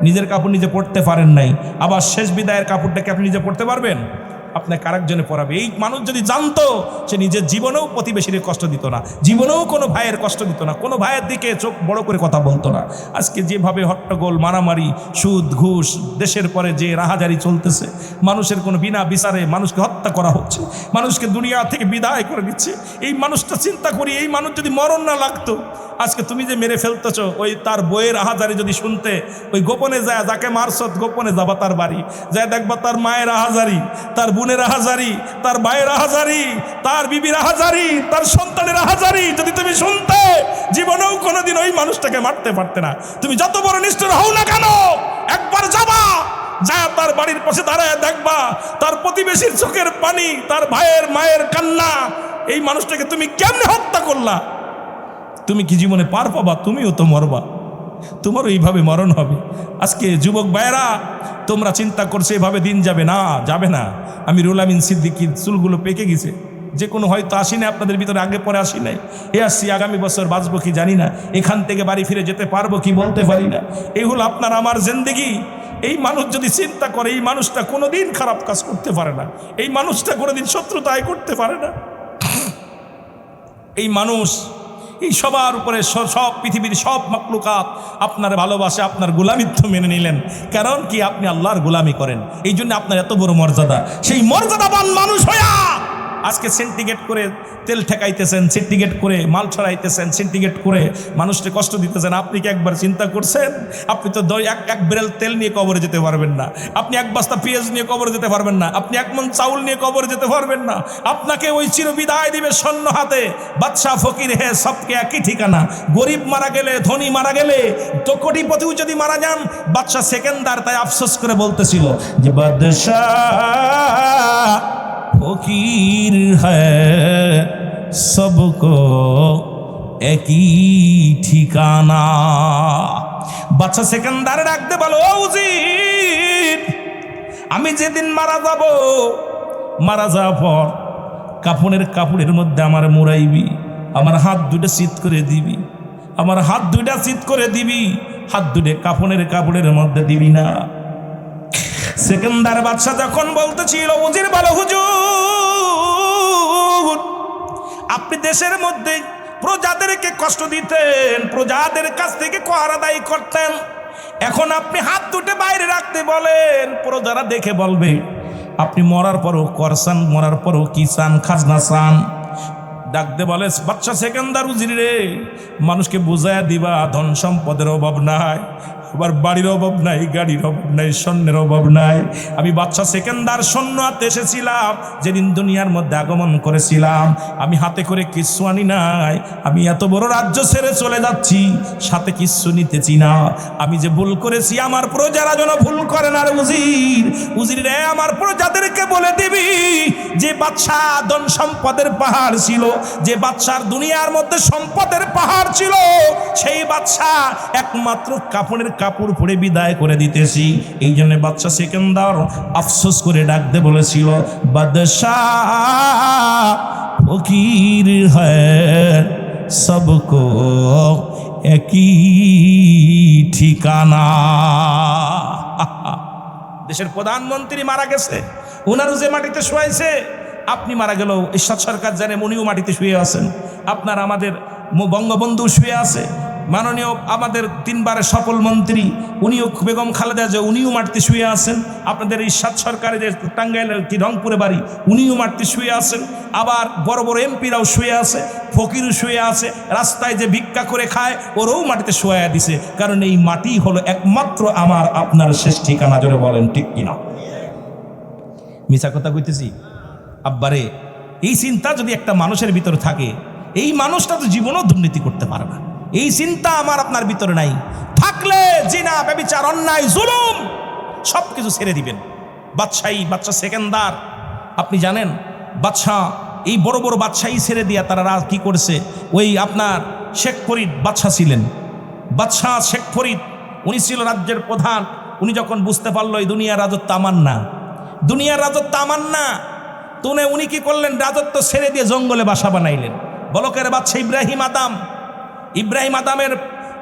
নিজের কাপড় নিজে পরতে পারেন নাই, আবার শেষ বিদায়ের কাপড়টাকে আপনি নিজে পরতে পারবেন? আপনাকে আরেকজনে পড়াবে। এই মানুষ যদি জানতো, সে নিজের জীবনেও প্রতিবেশীর কষ্ট দিত না, জীবনেও কোনো ভাইয়ের কষ্ট দিত না, কোনো ভাইয়ের দিকে চোখ বড় করে কথা বলতো না। আজকে যেভাবে হট্টগোল, মারামারি, সুদ, ঘুষ, দেশের পরে যে রাহাজারি চলতেছে, মানুষের কোনো বিনা বিচারে মানুষকে হত্যা করা হচ্ছে, মানুষকে দুনিয়া থেকে বিদায় করে দিচ্ছে। এই মানুষটা চিন্তা করি, এই মানুষ যদি মরণ না লাগতো, আজকে তুমি যে মেরে ফেলতেছ, ওই তার বইয়ের আহাজারি যদি শুনতে, ওই গোপনে যায়, যাকে মারছত গোপনে যাবা তার বাড়ি, যায় দেখবা তার মায়ের আহাজারি, তার বোনের আহাজারি, তার ভাইয়ের আহাজারি, তার বিবির আহাজারি, তার সন্তানের আহাজারি যদি তুমি শুনতে, জীবনেও কোনোদিন ওই মানুষটাকে মারতে পারতে না। তুমি যত বড় নিষ্ঠুর হও না কেন, একবার যাবা, যা তার বাড়ির পাশে দাঁড়ায় দেখবা তার প্রতিবেশীর চোখের পানি, তার ভাইয়ের মায়ের কান্না। এই মানুষটাকে তুমি কেমনে হত্যা করলা? তুমি কি জীবনে পার পাবা? তুমিও তো মরবা, তোমারও এইভাবে মরণ হবে। আজকে যুবক ভাইয়েরা, তোমরা চিন্তা করছো এভাবে দিন যাবে না, যাবে না। আমিরুল আমিন সিদ্দিকীর চুলগুলো পেকে গেছে, যে কোনো হয়তো আসি না আপনাদের ভিতরে, আগে পরে আসি নাই, আসছি, আগামী বছর বাঁচবো কি জানি না, এখান থেকে বাড়ি ফিরে যেতে পারবো কি বলতে পারি না। এই হলো আপনার আমার জিন্দেগি। এই মানুষ যদি চিন্তা করে, এই মানুষটা কোনোদিন খারাপ কাজ করতে পারে না, এই মানুষটা কোনোদিন শত্রুতায় করতে পারে না। এই মানুষ এই সবার উপরে, সব পৃথিবীর সব মাখলুকাত আপনার ভালোবাসে, আপনার গোলামিত্ব মেনে নিলেন। কারণ কি? আপনি আল্লাহর গোলামি করেন, এই জন্য আপনার এত বড় মর্যাদা। সেই মর্যাদাবান মানুষ হইয়া আজকে সিন্ডিকেট করে তেল ঠেকাইতেছেন, সিন্ডিকেট করে মাল ছড়াইতেছেন, সিন্ডিকেট করে মানুষকে কষ্ট দিতেছেন। আপনি কি একবার চিন্তা করছেন? আপনি তো এক বেরেল তেল নিয়ে কবরে যেতে পারবেন না, আপনি এক বস্তা পেঁয়াজ নিয়ে কবরে যেতে পারবেন না, আপনি এক মণ চাউল নিয়ে কবরে যেতে পারবেন না। আপনাকে ওই চির বিদায় দিবে শূন্য হাতে। বাদশাহ ফকির হে সবকে একই ঠিকানা, গরিব মারা গেলে, ধনী মারা গেলে, তো কোটিপতিও যদি মারা যান, বাদশাহ সেকেন্দার তাই আফসোস করে বলতেছিল যে বাদশাহ ফকির হ্যায় সবকো একই ঠিকানা। বাদশা সেকেন্দার ডাকতে বলো, ও উজির, আমি যেদিন মারা যাব, মারা যাওয়ার পর কাপড়ের মধ্যে আমার মুড়াইবি, আমার হাত দুটো চিৎ করে দিবি, আমার হাত দুইটা চিৎ করে দিবি, হাত দুটো কাপড়ের মধ্যে দিবি না। সেকেন্দার বাদশাহ যখন বলতেছিল, উজির বলো, হুজুর, আপনি দেশের মধ্যে প্রজাদেরকে কষ্ট দিতেন, প্রজাদের কাছ থেকে কর আদায় করতেন, এখন আপনি হাত দুটো বাইরে রাখতে বলেন, প্রজারা দেখে বলবে আপনি মরার পরও করসান, মরার পরও কি চান, খাজনা চান। ডাকতে বলে, বাদশা সেকেন্দার, উজির রে, মানুষকে বুঝাইয়া দিবা ধন সম্পদের অভাব নাই, আমার বাড়ির অভাব নাই, গাড়ির অভাব নাই, স্বর্ণের অভাব নাই। আমি বাদশা সেকেন্দার সৈন্য হাতে এসেছিলাম, যেদিন দুনিয়ার মধ্যে আগমন করেছিলাম আমি হাতে করে কিচ্ছু আনি নাই। আমি এত বড় রাজ্য ছেড়ে চলে যাচ্ছি, সাথে কিচ্ছু নিতেছি না। আমি যে ভুল করেছি আমার প্রজারা যেন ভুল করে না রে উজির। উজির রে, আমার প্রজাদেরকে বলে দিবি যে বাদশা ধন সম্পদের পাহাড় ছিল, যে বাদশার দুনিয়ার মধ্যে সম্পদের পাহাড় ছিল, সেই বাদশা একমাত্র কাপড়ের কাপড় পরে বিদায় করে দিতেছি। এই জন্য বাদশা সেকেন্দার আফসোস করে ডাকতে বলেছিল, বাদশাহ ফকির হ্যায় সবকো একই ঠিকানা। দেশের প্রধানমন্ত্রী মারা গেছে, ওনারও যে মাটিতে শোয়াইছে, আপনি মারা গেলেও এরশাদ সরকার জানে উনিও মাটিতে শুয়ে আছেন। আপনার আমাদের বঙ্গবন্ধু শুয়ে আছে, মাননীয় আমাদের 3 বারের সফল মন্ত্রী উনিও বেগম খালেদা জিয়া উনিও মাটিতে শুয়ে আছেন। আপনাদের এরশাদ সরকারের যে টাঙ্গাইলের কি রংপুরে বাড়ি উনিও মাটিতে শুয়ে আছেন। আবার বড় বড় এমপিরাও শুয়ে আছে, ফকিরও শুয়ে আছে, রাস্তায় যে ভিক্ষা করে খায় ওরাও মাটিতে শোয়া দিছে। কারণ এই মাটি হলো একমাত্র আমার আপনার শেষ ঠিকানা। জোরে বলেন ঠিক কিনা? মিছা কথা কইতেছি? আব্বারে, এই চিন্তা যদি একটা মানুষের ভিতরে থাকে, এই মানুষটা তো জীবনেও দুর্নীতি করতে পারে না। এই চিন্তা আমার আপনার ভিতরে নাই থাকলে জিনা, ব্যভিচার, অন্যায়, জুলুম সব কিছু ছেড়ে দিবেন। বাদশা সেকেন্দার, আপনি জানেন বাদশাহ এই বড় বড় বাদশাহী ছেড়ে দিয়া তারা কি করছে? ওই আপনার শেখ ফরিদ বাদশাহ ছিলেন, বাদশাহ শেখ ফরিদ উনি ছিল রাজ্যের প্রধান। উনি যখন বুঝতে পারলো এই দুনিয়ার রাজত্ব আমার না, দুনিয়ার রাজত্ব আমার না, তো উনি কি করলেন? রাজত্ব ছেড়ে দিয়ে জঙ্গলে বাসা বানাইলেন। বলকের বাদশাহ ইব্রাহিম আদামের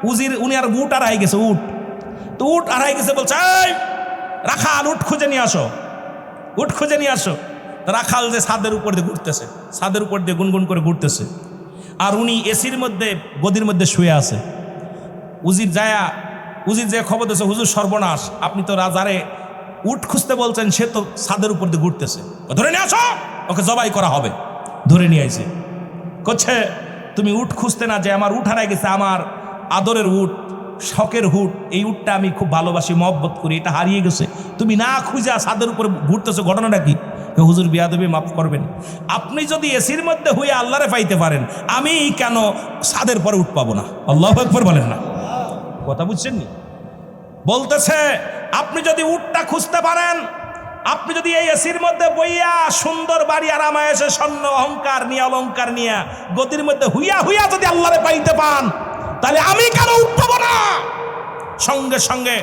উজির, উনি আর উট আড়াই গেছে, তো উট আড়াই গেছে, বলছে রাখাল উট খুঁজে নিয়ে আসো, উট খুঁজে নিয়ে আসো। রাখাল যে ছাদের উপর দিয়ে ঘুরতেছে, ছাদের উপর দিয়ে গুনগুন করে ঘুরতেছে, আর উনি এসির মধ্যে গদির মধ্যে শুয়ে আছে। উজির যে খবর দিয়েছে, হুজুর সর্বনাশ, আপনি তো রাজারে উট খুঁজতে বলছেন, সে তো ছাদের উপর দিয়ে ঘুরতেছে, ধরে নিয়ে আসো, ওকে জবাই করা হবে। ধরে নিয়ে আইছে, করছে তুমি উট খুঁজতে না যে আমার উট হারাই গেছে, আমার আদরের উট, শখের উট, এই উটটা আমি খুব ভালোবাসি, মহব্বত করি, এটা হারিয়ে গেছে, তুমি না খুঁজে ছাদের উপরে ঘুরতেছো, ঘটনাটা কি? হুজুর বিয়াদবি মাফ করবেন, আপনি যদি এসির মধ্যে হয়ে আল্লাহরে পাইতে পারেন, আমি কেন ছাদের পরে উঠ পাবো না? আল্লাহু আকবার বলেন না? কথা বুঝছেন নি? বলতেছে আপনি যদি উটটা খুঁজতে পারেন, আপনি যদি এই এসির মধ্যে বইয়া সুন্দর বাড়ি আরামায়েশে স্বর্ণ অহংকার নিয়ে অলংকার নিয়ে গদির মধ্যে হুইয়া যদি আল্লাহরে পাইতে পান, তাহলে আমি কেন উঠ পাবো না? সঙ্গে সঙ্গে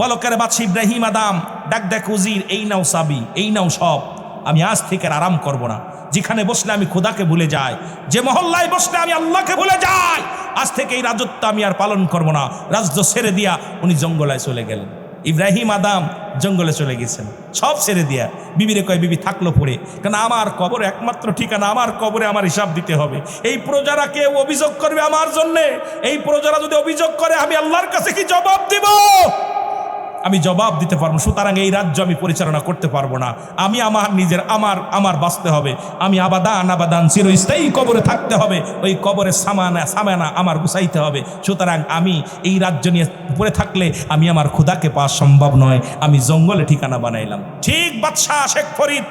বলকের বাদশা ইব্রাহিম আদম ডাক দেখ, উজির এই নাও চাবি, এই নাও সব, আমি আজ থেকে আরাম করব না। যেখানে বসলে আমি খোদাকে ভুলে যাই, যে মহল্লায় বসলে আমি আল্লাহকে ভুলে যাই, আজ থেকে এই রাজত্ব আমি আর পালন করব না। রাজ্য ছেড়ে দিয়া উনি জঙ্গলায় চলে গেলেন। ইব্রাহিম আদম জঙ্গলে চলে গেছেন, সব ছেড়ে দিয়া। বিবিরে কয়, বিবি থাকলো পড়ে, কেন আমার কবর একমাত্র ঠিকানা, আমার কবরে আমার হিসাব দিতে হবে। এই প্রজারা কেউ অভিযোগ করবে আমার জন্যে, এই প্রজারা যদি অভিযোগ করে আমি আল্লাহর কাছে কি জবাব দিব? আমি জবাব দিতে পারবো। সুতরাং এই রাজ্য আমি পরিচালনা করতে পারবো না, আমি আমার নিজের আমার বাঁচতে হবে, আমি আবাদান চিরস্থায়ী কবরে থাকতে হবে, ওই কবরে সামানা আমার গুছাইতে হবে। সুতরাং আমি এই রাজ্য নিয়ে পড়ে থাকলে আমি আমার খোদাকে পাওয়া সম্ভব নয়, আমি জঙ্গলে ঠিকানা বানাইলাম। ঠিক বাদশাহ শেখ ফরিদ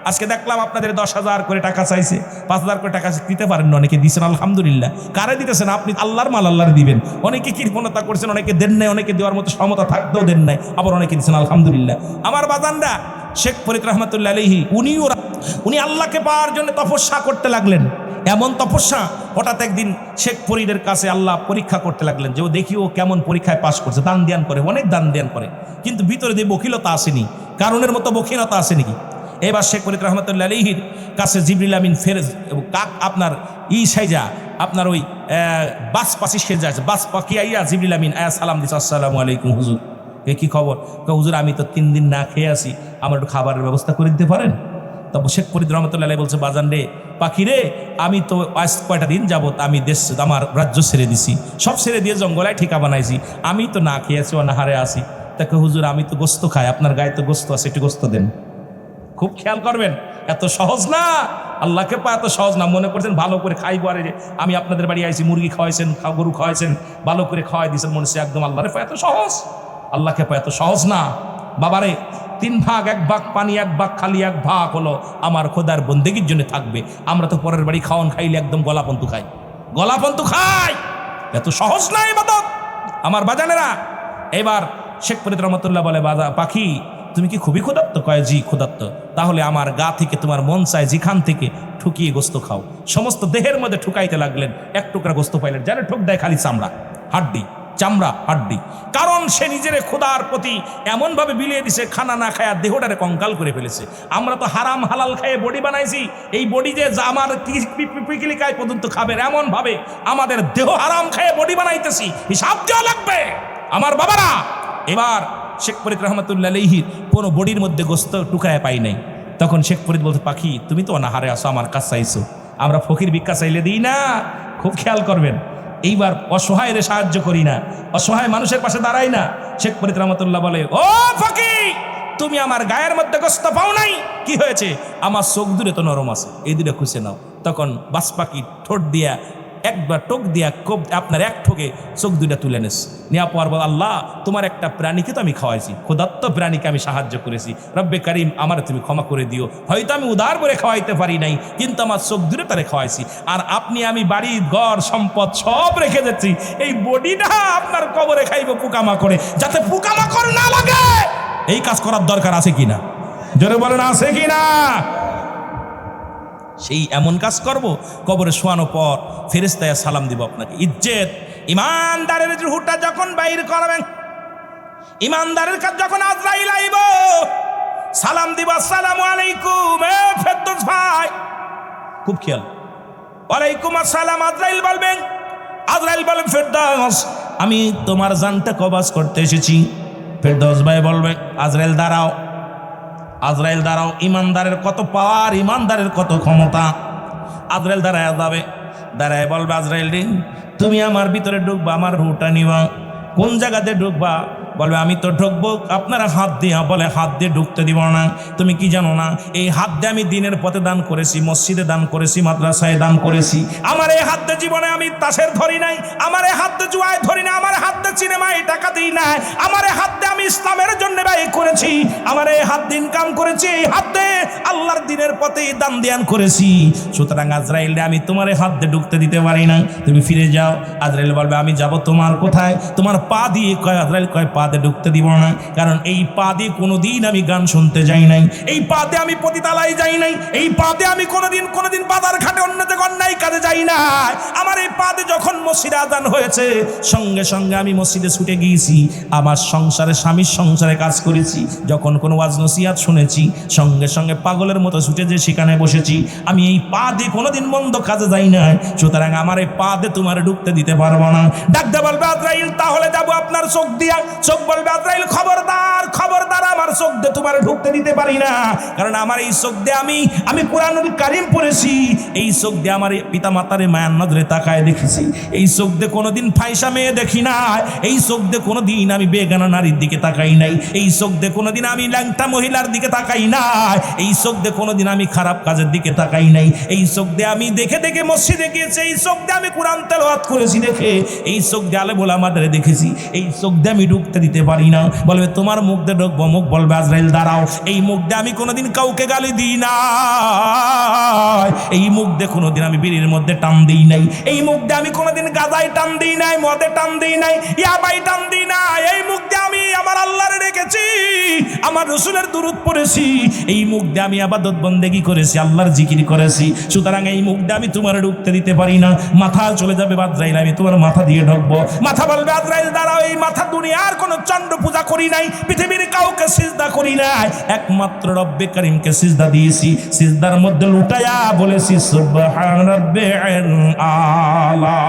আজকে দেখলাম আপনাদের 10,000 করে টাকা চাইছে, 5,000 করে টাকা দিতে পারেন না, অনেকে দিচ্ছেন আলহামদুলিল্লাহ। কারে দিতেছেন? আপনি আল্লাহর মাল আল্লাহর দিবেন। অনেকে কৃপণতা করছেন, অনেকে দেন নাই, অনেকে দেওয়ার মতো ক্ষমতা থাকতেও দেন নাই, আবার অনেকে দিচ্ছেন আলহামদুলিল্লাহ। আমার বাজানরা শেখ ফরিদ রহমতুল্লাহ আলাইহি উনি আল্লাহকে পাওয়ার জন্য তপস্যা করতে লাগলেন। এমন তপস্যা, হঠাৎ একদিন শেখ ফরিদের কাছে আল্লাহ পরীক্ষা করতে লাগলেন, যে ও দেখি ও কেমন পরীক্ষায় পাশ করছে। দান ধ্যান করে, অনেক দান ধ্যান করে, কিন্তু ভিতরে দিয়ে বখিলতা আসেনি, কারণের মতো বখিলতা আসেনি কি। এবার শেখ ফরিদ রহমতুল্লাহ আলাইহির কাছে জিবরিল আমিন ফেরেজ কাক আপনার সাইজা আপনার ওই বাস পাশি সেজা আছে, বাস পাখি আইয়া জিবরিল আমিন আয়া সালাম দিচ্ছে, আসসালামু আলাইকুম হুজুর, কি খবর? হুজুর আমি তো 3 দিন না খেয়ে আসি, আমার একটু খাবারের ব্যবস্থা করে দিতে পারেন? তখন শেখ ফরিদ রহমতুল্লাহ আলাইহি বলছে, বাজান রে, পাখি রে, আমি তো আজ কয়টা দিন যাবত আমি আমার রাজ্য ছেড়ে দিছি, সব ছেড়ে দিয়ে জঙ্গলায় ঠিকা বানাইছি, আমি তো না খেয়ে আছি, অনাহারে আসি। তাকে হুজুর আমি তো গোস্ত খাই, আপনার গায়ে তো গোস্ত আছে, একটু গোস্ত দেন। খুব খেয়াল করবেন, এত সহজ না আল্লাহকে পাওয়া এত সহজ না। মনে করছেন ভালো করে খাইবো, আরে যে আমি আপনাদের বাড়ি আইছি, মুরগি খাওয়াইছেন, গরু খাওয়াইছেন, ভালো করে খাওয়াই দিয়েছেন, মনে হচ্ছে একদম আল্লাহরে পাওয়া এত সহজ। আল্লাহকে পাওয়া এত সহজ না বাবারে। 3 ভাগ 1 ভাগ পানি, 1 ভাগ খালি, 1 ভাগ হলো আমার খোদার বন্দেগীর জন্য থাকবে। আমরা তো পরের বাড়ি খাওয়ান খাইলে একদম গলাপন্তু খাই, গলাপন্তু খাই। এত সহজ না ইবাদত আমার বাজানেরা। এবার শেখ ফরিদ রহমতুল্লাহ বলে, বাজা পাখি তুমি কি খুবই ক্ষুধার্ত? কয় জি ক্ষুধার্ত। তাহলে আমার গা থেকে তোমার মন চায় যেখান থেকে ঠুকিয়ে গোস্ত খাও। সমস্ত দেহের মধ্যে ঠুকাইতে লাগলেন। 1 টুকরা গোস্ত পাইলেন, যারা ঠুক দেয় খালি চামড়া হাড্ডি, চামড়া হাড্ডি। কারণ সে নিজের ক্ষুধার প্রতি এমনভাবে বিলিয়ে দিছে, খানা না খায়া দেহটারে কঙ্কাল করে ফেলেছে। আমরা তো হারাম হালাল খেয়ে বডি বানাইছি, এই বডি যে আমার পিকিলিকায় পর্যন্ত খাবে এমনভাবে আমাদের দেহ হারাম খেয়ে বডি বানাইতেছি, হিসাব দেওয়া লাগবে আমার বাবারা। এবার শেখ ফরিদ রহমতুল্লাহ আলাইহির কোনো বডির মধ্যে গোস্ত টুকায় পাই নাই। তখন শেখ ফরিদ বলতে, পাখি তুমি তো অনাহারে আসো, আমার কাছে চাইছো, আমরা ফকির ভিক্ষা চাইলে দিই না। খুব খেয়াল করবেন, এইবার অসহায়ের সাহায্য করি না, অসহায় মানুষের পাশে দাঁড়াই না। শেখ ফরিদ রহমতুল্লাহ বলে, ও ফকির তুমি আমার গায়ের মধ্যে গোস্ত পাও নাই, কি হয়েছে? আমার চোখ দূরে তো নরম আছে, এই দুটো খুঁজে নাও। তখন বাস পাখি ঠোঁট দিয়া একবার টোক দিয়া কোপ আপনার 1 ঠোকে চোখ 2টা তুলে নেস। নেওয়া পর বল, আল্লাহ তোমার একটা প্রাণীকে তো আমি খাওয়াইছি, ক্ষুধার্ত প্রাণীকে আমি সাহায্য করেছি, রব্বে কারিম আমার তুমি ক্ষমা করে দিও। হয়তো আমি উদার করে খাওয়াইতে পারি নাই, কিন্তু আমার চোখ 2 তারে খাওয়াইছি। আর আপনি আমি বাড়ি ঘর সম্পদ সব রেখে যাচ্ছি, এই বডিটা আপনার কবরে খাইব পোকামাকড়ে, যাতে পোকামাকড় না লাগে। এই কাজ করার দরকার আছে কিনা? জোরে বলেন আছে কিনা? সেই এমন কাজ করব, কবরে শোয়ানো পর ফেরেশতায় সালাম দিব আপনাকে। ইজ্জত ইমানদারের রুহটা যখন বাইর করবেন, ইমানদারের কাছে যখন আজরাইল আইব, সালাম দিব, আসসালামু আলাইকুম এ ফেরদৌস ভাই। খুব খেয়াল, ওয়ালাইকুম আসসালাম। আজরাইল বলবেন, আজরাইল বলবেন, ফেরদৌস আমি তোমার জানটা কবজ করতে এসেছি। ফেরদৌস ভাই বলবে, আজরাইল দাঁড়াও, আজরাইল দাঁড়াও। ইমানদারের কত পাওয়ার, ইমানদারের কত ক্ষমতা। আজরাইল দাঁড়ায় যাবে, দাঁড়ায় বলবে, আজরাইল রে তুমি আমার ভিতরে ঢুকবা, আমার রুটা নিবা। কোন জায়গাতে ঢুকবা? বলবে আমি তো ঢুকবো আপনারা হাত দিয়ে। বলে হাত দিয়ে ঢুকতে দিব না। তুমি কি জানো না এই হাত দিয়ে আমি দিনের পথে দান করেছি, মসজিদে দান করেছি, মাদ্রাসায় দান করেছি। আমার এই হাত দিয়ে জীবনে আমি তাসের ধরি নাই, আমার এই হাত দিয়ে জুয়ায় ধরি না, আমার হাত দিয়ে সিনেমায় টাকা দিই না, আমার এই হাত দিয়ে আমি ইসলামের জন্য ব্যয় করেছি, আমার এই হাত দিয়ে ইনকাম করেছি, এই হাত দিয়ে আল্লাহর দিনের পথে দান ধ্যান করেছি। সুতরাং আজরাইল রে আমি তোমার হাত দিয়ে ঢুকতে দিতে পারি না, তুমি ফিরে যাও। আজরাইল বলবে আমি যাব তোমার কোথায়? তোমার পা দিয়ে। কয় আজরাইল কয় পা দিয়ে ঢুকতে দিব না, কারণ এই পা দিয়ে কোনোদিন আমি গান শুনতে যাই নাই, এই পা দিয়ে আমি পতিতালায় যাই নাই, এই পা দিয়ে আমি কোনোদিন বাজার ঘাটে অন্য থেকে অন্যায় কাজে যাই না। আমার এই পা দিয়ে যখন মসজিদে আজান হয়েছে সঙ্গে সঙ্গে আমি মসজিদে ছুটে গিয়েছি, আমার সংসারে স্বামীর সংসারে কাজ করেছি। যখন কোনো ওয়াজ নসিহত শুনেছি সঙ্গে সঙ্গে পাগলের মতো ছুটে যে সেখানে বসেছি। আমি এই পা দিয়ে কোনোদিন মন্দ কাজে যাই না, সুতরাং আমার এই পা দিয়ে তোমার ঢুকতে দিতে পারবো না। ডাকতে বলবে আজরাইল তাহলে যাবো আপনার চোখ দিয়া। চোখ বলবে আজরাইল খবরদার খবরদার, আমার চোখ দিয়ে তোমার ঢুকতে দিতে পারি না, কারণ আমার এই চোখ দিয়ে আমি কুরআনুল কারীম পড়েছি, এই চোখ দিয়ে আমার পিতা মাতারে মায়ার নজরে তাকায় দেখেছি, এই চোখ দিয়ে কোনোদিন ফাইসা মেয়ে দেখি না, এই চোখ দিয়ে কোনোদিন আমি বেগানা নারীর দিকে তাকাই নাই, এই চোখ দিয়ে কোনোদিন আমি ল্যাংটা মহিলার দিকে তাকাই নাই, এই চোখ দিয়ে কোনোদিন আমি খারাপ কাজের দিকে তাকাই নাই, এই চোখ দিয়ে আমি দেখে দেখে মসজিদে গিয়েছি, এই চোখ দিয়ে আমি কুরআন তেলাওয়াত করেছি দেখে, এই চোখ দিয়ে আলেম ওলামাদের দেখেছি, এই চোখ দিয়ে আমি ঢুকতে দিতে পারি না। বলবে তোমার মুখ দিয়ে ঢুকবো। মুখ বলবে আজরাইল দাঁড়াও, এই মুখ দিয়ে আমি কোনোদিন কাউকে গালি দিই না, এই মুখ দিয়ে কোনোদিন আমি বিড়ির মধ্যে টান দিই নাই, এই মুখ দিয়ে আমি কোনোদিন গাঁজায় টান দিই নাই, মদে টান দিই নাই, ইয়াবাই টান দিই নাই, এই মুখ দিয়ে আমি আমার আল্লাহরে রেখেছি, আমার রসুলের দুরূদ পড়েছি, এই মুখ দিয়ে আমি ইবাদত বন্দেগী করেছি, আল্লাহর জিকির করেছি। সুতরাং এই মুখ দিয়ে আমি তোমার ঢুকতে দিতে পারি না। মাথা চলে যাবে আজরাইল, আমি তোমার মাথা দিয়ে ঢুকবো। মাথা বলবে আজরাইল দাঁড়াও, এই মাথা দুনিয়ার কোনো চন্দ্র পূজা করি নাই, পৃথিবীর কাউকে সিজদা করি নাই, একমাত্র রব্বে কারীমকে সিজদা দিয়েছি। সিজদার মধ্যে লুটায়া বলেছি সুবহান রাব্বিল আলা।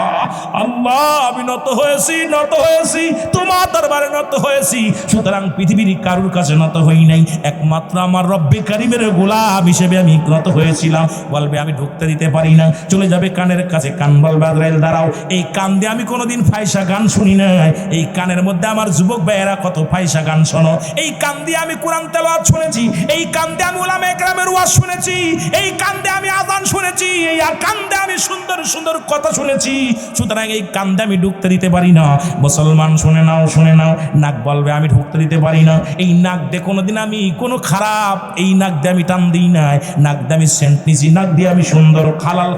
আল্লাহ আমি নত হয়েছি তোমার দরবারে নত হয়েছি। করেছি, সুতরাং পৃথিবীর কারুর কাছে নত হই নাই, একমাত্র আমার রব্বে কারিমের গোলাম হিসেবে আমি নত হয়েছিলাম। বলবে আমি ঢুকতে দিতে পারি না, চলে যাবে কানের কাছে, কান বলবে আজরাইল দাঁড়াও। এই কান দিয়ে আমি কোনোদিন ফাইসা গান শুনি নাই, এই কানের মধ্যে আমার যুবক ভাইয়েরা কত ফাইসা গান শোনো, এই কান দিয়ে আমি কোরআন তেলাওয়াত শুনেছি, এই কান দিয়ে আমি উলামায়ে কেরামের ওয়াজ শুনেছি, এই কান দিয়ে আমি আযান শুনেছি, এই কান দিয়ে আমি সুন্দর সুন্দর কথা শুনেছি, সুতরাং এই কান দিয়ে আমি ঢুকতে দিতে পারি না। মুসলমান শুনে নাও, শুনে নাও, নাক বলবে আমি ঢুকতে দিতে পারি না, এই নাক দিয়ে কোনোদিন আমি কোনো খারাপ, এই নাক দিয়ে আমি টান দিই নাই, নাক দিয়ে আমি সেন্ট নিছি, নাক দিয়ে আমি সুন্দর হালাল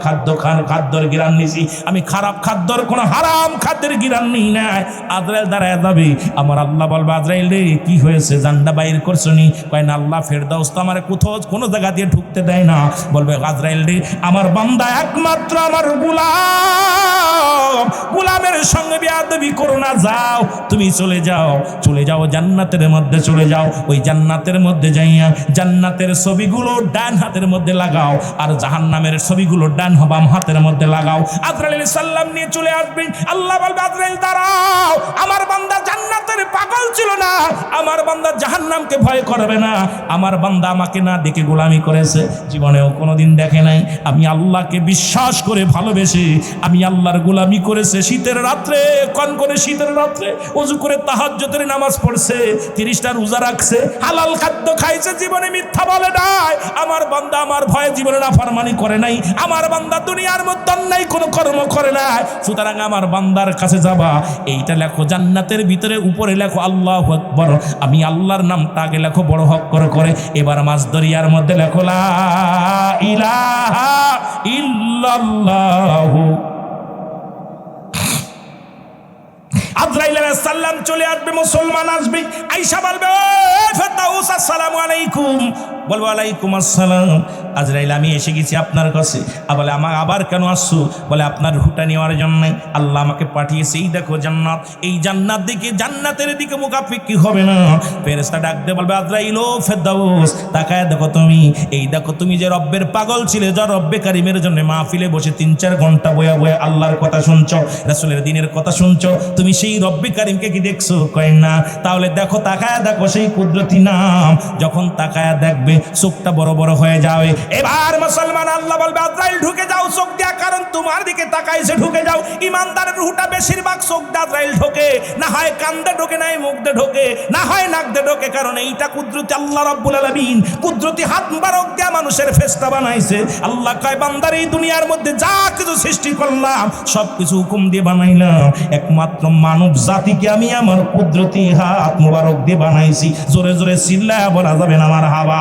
খাদ্যর গিরান নিছি, আমি খারাপ খাদ্যর কোনো হারাম খাদ্যের গিরান নিই নাই। আজরাইল দাঁড়ায় যাবে, আমার আল্লাহ বলবে আজরাইল রে কি হয়েছে, জানটা বাইর করছো নি? কয় না আল্লাহ ফেরদাউস তো আমার কোথাও কোনো জায়গা দিয়ে ঢুকতে দেয় না। বলবে আজরাইল রে আমার বান্দা একমাত্র আমার গোলাম, গোলামের সঙ্গে বেয়াদবি করো না, যাও তুমি চলে যাও, চলে যাও জান্নাতের মধ্যে চলে যাও, ওই জান্নাতের মধ্যে যাইয়া জান্নাতের ছবিগুলো ডান হাতের মধ্যে লাগাও, আর জাহান্নামের ছবিগুলো ডান বাম হাতের মধ্যে লাগাও। আজরাইল সাল্লাম নিয়ে চলে আসবেন, আল্লাহ বলবে আজরাইল দাঁড়াও, আমার বান্দা জান্নাতের পাগল ছিল না, আমার বান্দা জাহান্নামকে ভয় করবে না, আমার বান্দা আমাকে না দেখে গোলামি করেছে, জীবনেও কোনোদিন দেখে নাই, আমি আল্লাহকে বিশ্বাস করে ভালোবেসে আমি আল্লাহর গোলামি করেছে, শীতের রাত্রে কনকনে শীতের রাত্রে ওযু করে তাহাজ্জুদের নামাজ পড়ছে, 30টা রোজা রাখছে, হালাল খাদ্য খাইছে, জীবনে মিথ্যা বলে নাই, আমার বান্দা আমার ভয়ে জীবনে নাফরমানি করে নাই, আমার বান্দা দুনিয়ার মধ্যে অন্যায় কোনো কর্ম করে নাই, সুতরাং আমার বান্দার কাছে যাবা, এইটা লেখো জান্নাতের ভিতরে উপরে লেখো আল্লাহু আকবার, আমি আল্লাহর নামটা আগে লেখো বড় হক করে, এবার মাছ দরিয়ার মধ্যে লেখো লা ইলাহা ইল্লাল্লাহু। আজরাইল আলাইহিস সালাম চলে আসবে, মুসলমান আসবে, আয়েশা বলবে ও ফেরদাউস আসসালামু আলাইকুম, বলবো ওয়ালাইকুম আসসালাম। আজরাইল আমি এসে গেছি আপনার কাছে। বলে আমার আবার কেন আসছো? বলে আপনার রুহটা নেওয়ার জন্য আল্লাহ আমাকে পাঠিয়েছে, এই দেখো জান্নাত, এই জান্নাত দিকে জান্নাতের দিকে মুখাপেক্ষি হবে না। ফেরেশতা ডাক দিয়ে বলবে আজরাইল ও ফেরদাউস তাকায় দেখো তুমি, এই দেখো তুমি যে রব্বের পাগল ছিলে, যা রব্বে কারিমের জন্য মাহফিলে বসে 3-4 ঘন্টা বয়া বয়া আল্লাহর কথা শুনছো, রাসূলের দ্বীনের কথা শুনছো, তুমি সেই রব্বে কারিমকে কি দেখছো? কয় না। তাহলে দেখো, তাকায় দেখো সেই কুদরতি নাম, যখন তাকায় দেখবে চোখটা বড় বড় হয়ে যাবে। এবার মুসলমান আল্লাহ বলবে আজরাইল ঢুকে যাও চোখ দিয়া, কারণ তোমার দিকে তাকাইছে, ঢুকে যাও। ইমানদারের রূহটা বেশিরভাগ চোখ দিয়ে আজরাইল ঢোকে, না হয় কান দিয়ে ঢোকে, না হয় মুখ দিয়ে ঢোকে, না হয় নাক দিয়ে ঢোকে, কারণ এইটা কুদরতি আল্লাহ রাব্বুল আলামিন কুদরতি হাত মুবারক দিয়া মানুষের ফেরেশতা বানাইছে। আল্লাহ কয় বান্দার এই দুনিয়ার মধ্যে যা কিছু সৃষ্টি করলাম সব কিছু হুকুম দিয়ে বানাইলাম, একমাত্র মানব জাতিকে আমি আমার কুদরতি হাত মুবারক দিয়ে বানাইছি। জোরে জোরে চিল্লায়া বলা যাবে না আমার হাওয়া।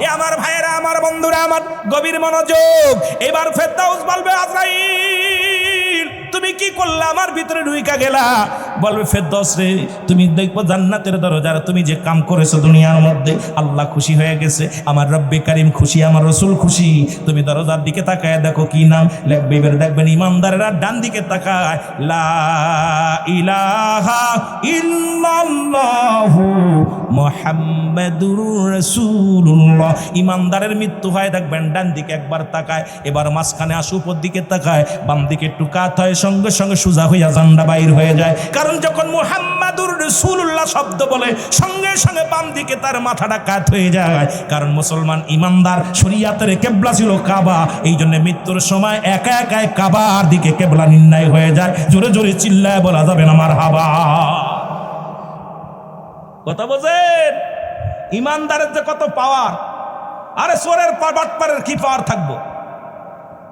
এ আমার ভাইয়েরা, আমার বন্ধুরা, আমার গভীর মনোযোগ। এবার ফেরদাউস বলবে আজরাইল তুমি কি করলা, আমার ভিতরে ঢুইকা গেলা? বলবে ফেরদাউস রে তুমি দেখবো জান্নাতের দরজার তুমি যে কাম করেছো দুনিয়ার মধ্যে, আল্লাহ খুশি হয়ে গেছে, আমার রব্বে কারিম খুশি, আমার রসুল খুশি। তুমি দরজার দিকে তাকায় দেখো কি নাম লিখবে, এবার দেখবেন ইমানদারেরা ডান দিকে তাকায় লা ইলাহা ইল্লাল্লাহু মুহাম্মাদুর রাসূলুল্লাহ। ইমানদারের মৃত্যু হয় দেখবেন ডান দিকে একবার তাকায়, এবার মাঝখানে আসে উপর দিকে তাকায়, বাম দিকে একটু কাত হয়, সঙ্গে সঙ্গে সোজা হইয়া জান্ডা বাইর হয়ে যায়। কারণ যখন মুহাম্মাদুর রাসূলুল্লাহ শব্দ বলে সঙ্গে সঙ্গে বাম দিকে তার মাথাটা কাত হয়ে যায়। কারণ মুসলমান ইমানদার শরীয়তের কিবলা ছিল কাবা, এই জন্য মৃত্যুর সময় একা একা কাবার দিকে কিবলা নির্ণয় হয়ে যায়। জোরে জোরে চিল্লায় বলা যাবে না মারহাবা। কথা বোঝেন? ইমানদারের যে কত পাওয়ার, আরে চোরের বাটপারের কি পাওয়ার থাকবো?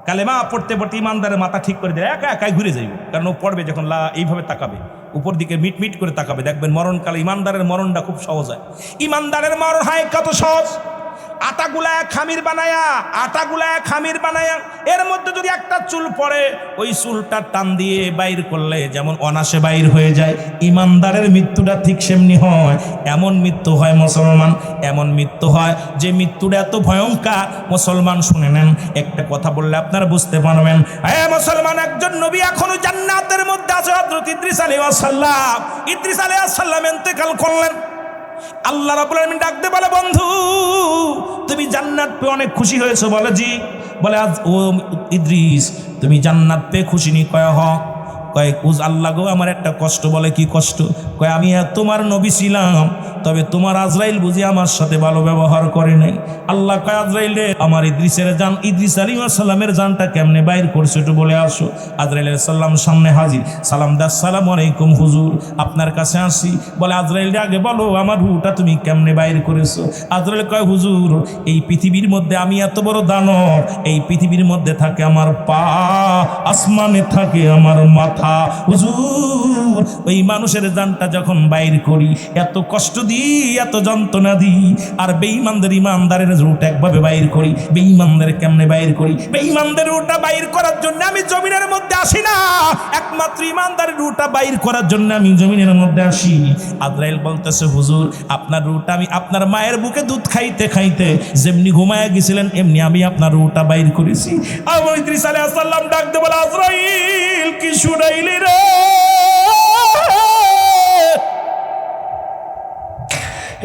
কালেমা পড়তে পড়তে ইমানদারের মাথা ঠিক করে দেয়, একা একাই ঘুরে যাইবে। কারণ ও পড়বে যখন এইভাবে তাকাবে, উপর দিকে মিট মিট করে তাকাবে, দেখবেন মরণকালে ইমানদারের মরণটা খুব সহজ হয়। ইমানদারের মরণ হয় কত সহজ, আটা গুলায় খামির বানায়া, আটা গুলায় খামির বানায়া এর মধ্যে যদি একটা চুল পড়ে, ওই চুলটা টান দিয়ে বাইর করলে যেমন অনাসে বাইর হয়ে যায়, ইমানদারের মৃত্যুটা ঠিক সেমনি হয়। এমন মৃত্যু হয় মুসলমান, এমন মৃত্যু হয় যে মৃত্যুটা এত ভয়ঙ্কর। মুসলমান শুনে নেন, একটা কথা বললে আপনারা বুঝতে পারবেন। হ্যাঁ মুসলমান, একজন নবী এখনো জান্নাতের মধ্যে আছে, হযরত ইদ্রিস আলাইহিস সালাম। ইদ্রিস আলাইহিস সালাম ইন্তেকাল করলেন। আল্লাহ রাব্বুল আলামিন ডাক দিয়ে বলে বন্ধু তুমি জান্নাত পেয়ে অনেক খুশি হয়েছো? বলে জি। বলে আজ ও ইদ্রিস তুমি জান্নাত পেয়ে খুশি নি? কয় হ। কয় আল্লাহ গো আমার একটা কষ্ট। বলে কি কষ্ট? কয় আমি তোমার নবী ছিলাম, তবে তোমার আজরাইল বুঝি আমার সাথে ভালো ব্যবহার করে নাই। আল্লাহ কয় আজরাইল রে, আমার ইদ্রিসের জান, ইদ্রিস আলাইহিস সালামের জানটা কেমনে বাইর করছো একটু বলে আসো। আজরাইল আলাইহিস সালাম সামনে হাজির, সালাম দাস, আসসালামু আলাইকুম হুজুর, আপনার কাছে আসি। বলে আজরাইল রে আগে বলো আমার রূহটা তুমি কেমনে বাইর করেছো। আজরাইল কয় হুজুর, এই পৃথিবীর মধ্যে আমি এত বড় দানব, এই পৃথিবীর মধ্যে থাকে আমার পা, আসমানে থাকে আমার মাথা। হুজুর ওই মানুষের জানটা যখন বাইর করি এত কষ্ট দিই, এত যন্ত্রণা দিই, আর বেঈমানদের ইমানদারের রূহটা একভাবে বাইর করি। বেঈমানদের কেমনে বাইর করি? বেঈমানদের রূহটা বাইর করার জন্য আমি জমিনের মধ্যে আসি না, একমাত্র ইমানদারের রূহটা বাইর করার জন্য আমি জমিনের মধ্যে আসি। আজরাইল বলতেছে হুজুর আপনার রূহটা আমি আপনার মায়ের বুকে দুধ খাইতে খাইতে যেমনি ঘুমায়া গেছিলেন এমনি আমি আপনার রূহটা বাইর করেছি। আবার ইদ্রিস আলাইহিস সালাম ডাকতে বলে আজরাইল কি শুনাইলি রে?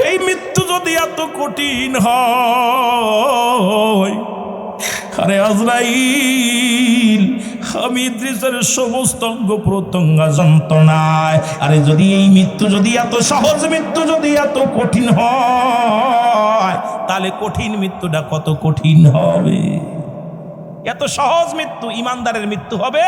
এই মৃত্যু যদি এত কঠিন হয়, আরে আজরাইল আমি ইদ্রিসের সমস্ত অঙ্গ প্রত্যঙ্গ যন্ত্রণায়, আরে যদি এই মৃত্যু যদি এত সহজ, মৃত্যু যদি এত কঠিন হয়, তাহলে কঠিন মৃত্যুটা কত কঠিন হবে। এত সহজ মৃত্যু, ইমানদারের মৃত্যু হবে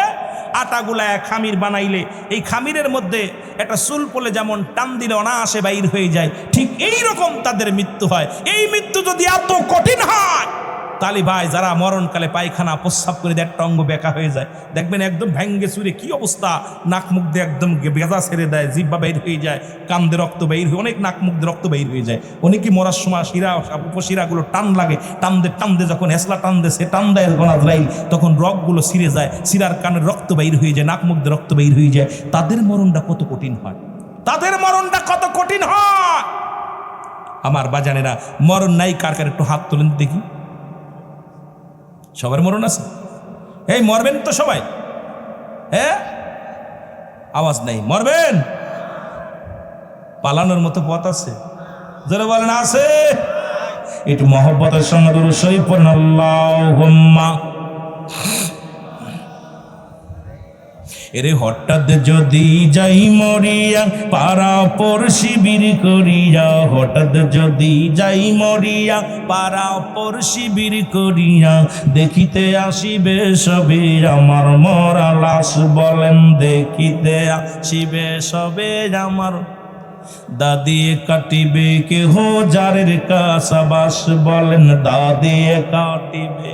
আটাগুলায় খামির বানাইলে, এই খামিরের মধ্যে একটা চুল পড়লে যেমন টান দিলে অনায়াসে বাইর হয়ে যায়, ঠিক এই রকম তাদের মৃত্যু হয়। এই মৃত্যু যদি এত কঠিন হয়, তাহলে ভাই যারা মরণকালে পায়খানা প্রস্রাব করে একটা অঙ্গ বেঁকা হয়ে যায়, দেখবেন একদম ভেঙ্গে চুরে কি অবস্থা, নাক মুখ দিয়ে একদম বেজা ছেড়ে দেয়, জিহ্বা বাইর হয়ে যায়, কান দিয়ে রক্ত বাইর হয়ে, অনেক নাক মুখ দিয়ে রক্ত বাইর হয়ে যায়। অনেকে মরার সময় শিরা উপশিরাগুলো টান লাগে, টান দে যখন হেসলা টান দে, সে টান দেয় যখন আজরাইল, তখন রগগুলো ছিঁড়ে যায়, শিরার কানের রক্ত বাইর হয়ে যায়, নাক মুখ দিয়ে রক্ত বাইর হয়ে যায়। তাদের মরণটা কত কঠিন হয়, তাদের মরণটা কত কঠিন হয়। আমার বাজানেরা, মরণ নাই কার কার একটু হাত তোলেন দেখি। সবার মরণ আছে? এই মরবেন তো সবাই? হ্যাঁ, আওয়াজ নাই। মরবেন? পালানোর মতো পথ আছে? যারা বলেন আছে, একটু মহব্বতের সঙ্গে দুরূদ শরীফ পড়ুন। আল্লাহুম্মা। এরে হঠাৎ যদি যাই মরিয়া পাড়া পর শিবির করিয়া, হঠাৎ যদি যাই মরিয়া পাড়া পর শিবির করিয়া, দেখিতে আসিবে সবে আমার মরা লাশ। বলেন দেখিতে আসিবে সবে আমার, দাদিয়ে কাটিবে কেহ জারের কাসাবাস। বলেন দাদিয়ে কাটিবে।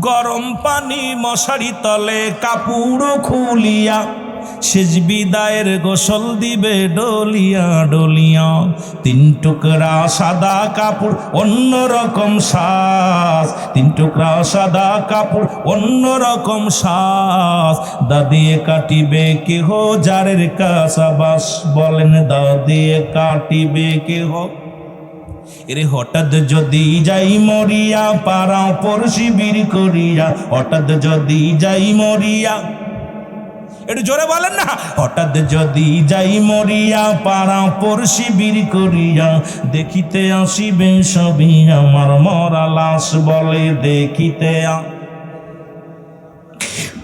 গরম পানি মশারি তলে কাপড় খুলিয়া, শেষ বিদায়ের গোসল দিবে ডলিয়া ডলিয়া। তিন টুকরা সাদা কাপড় অন্য রকম সাজ, তিন টুকরা সাদা কাপড় অন্য রকম সাজ। দাদিয়ে কাটিবে কেহ জারের কাসাবাস। বলেন দাদিয়ে কাটিবে কেহ। এরে হঠাৎ যদি যাই মরিয়া পাড়া পর শিবির করিয়া, হঠাৎ যদি যাই মরিয়া, একটু জোরে বলেন না, হঠাৎ যদি যাই মরিয়া পাড়া পর শিবির করিয়া, দেখিতে আসিবে সবই আমার মরা লাশ। বলে দেখিতে।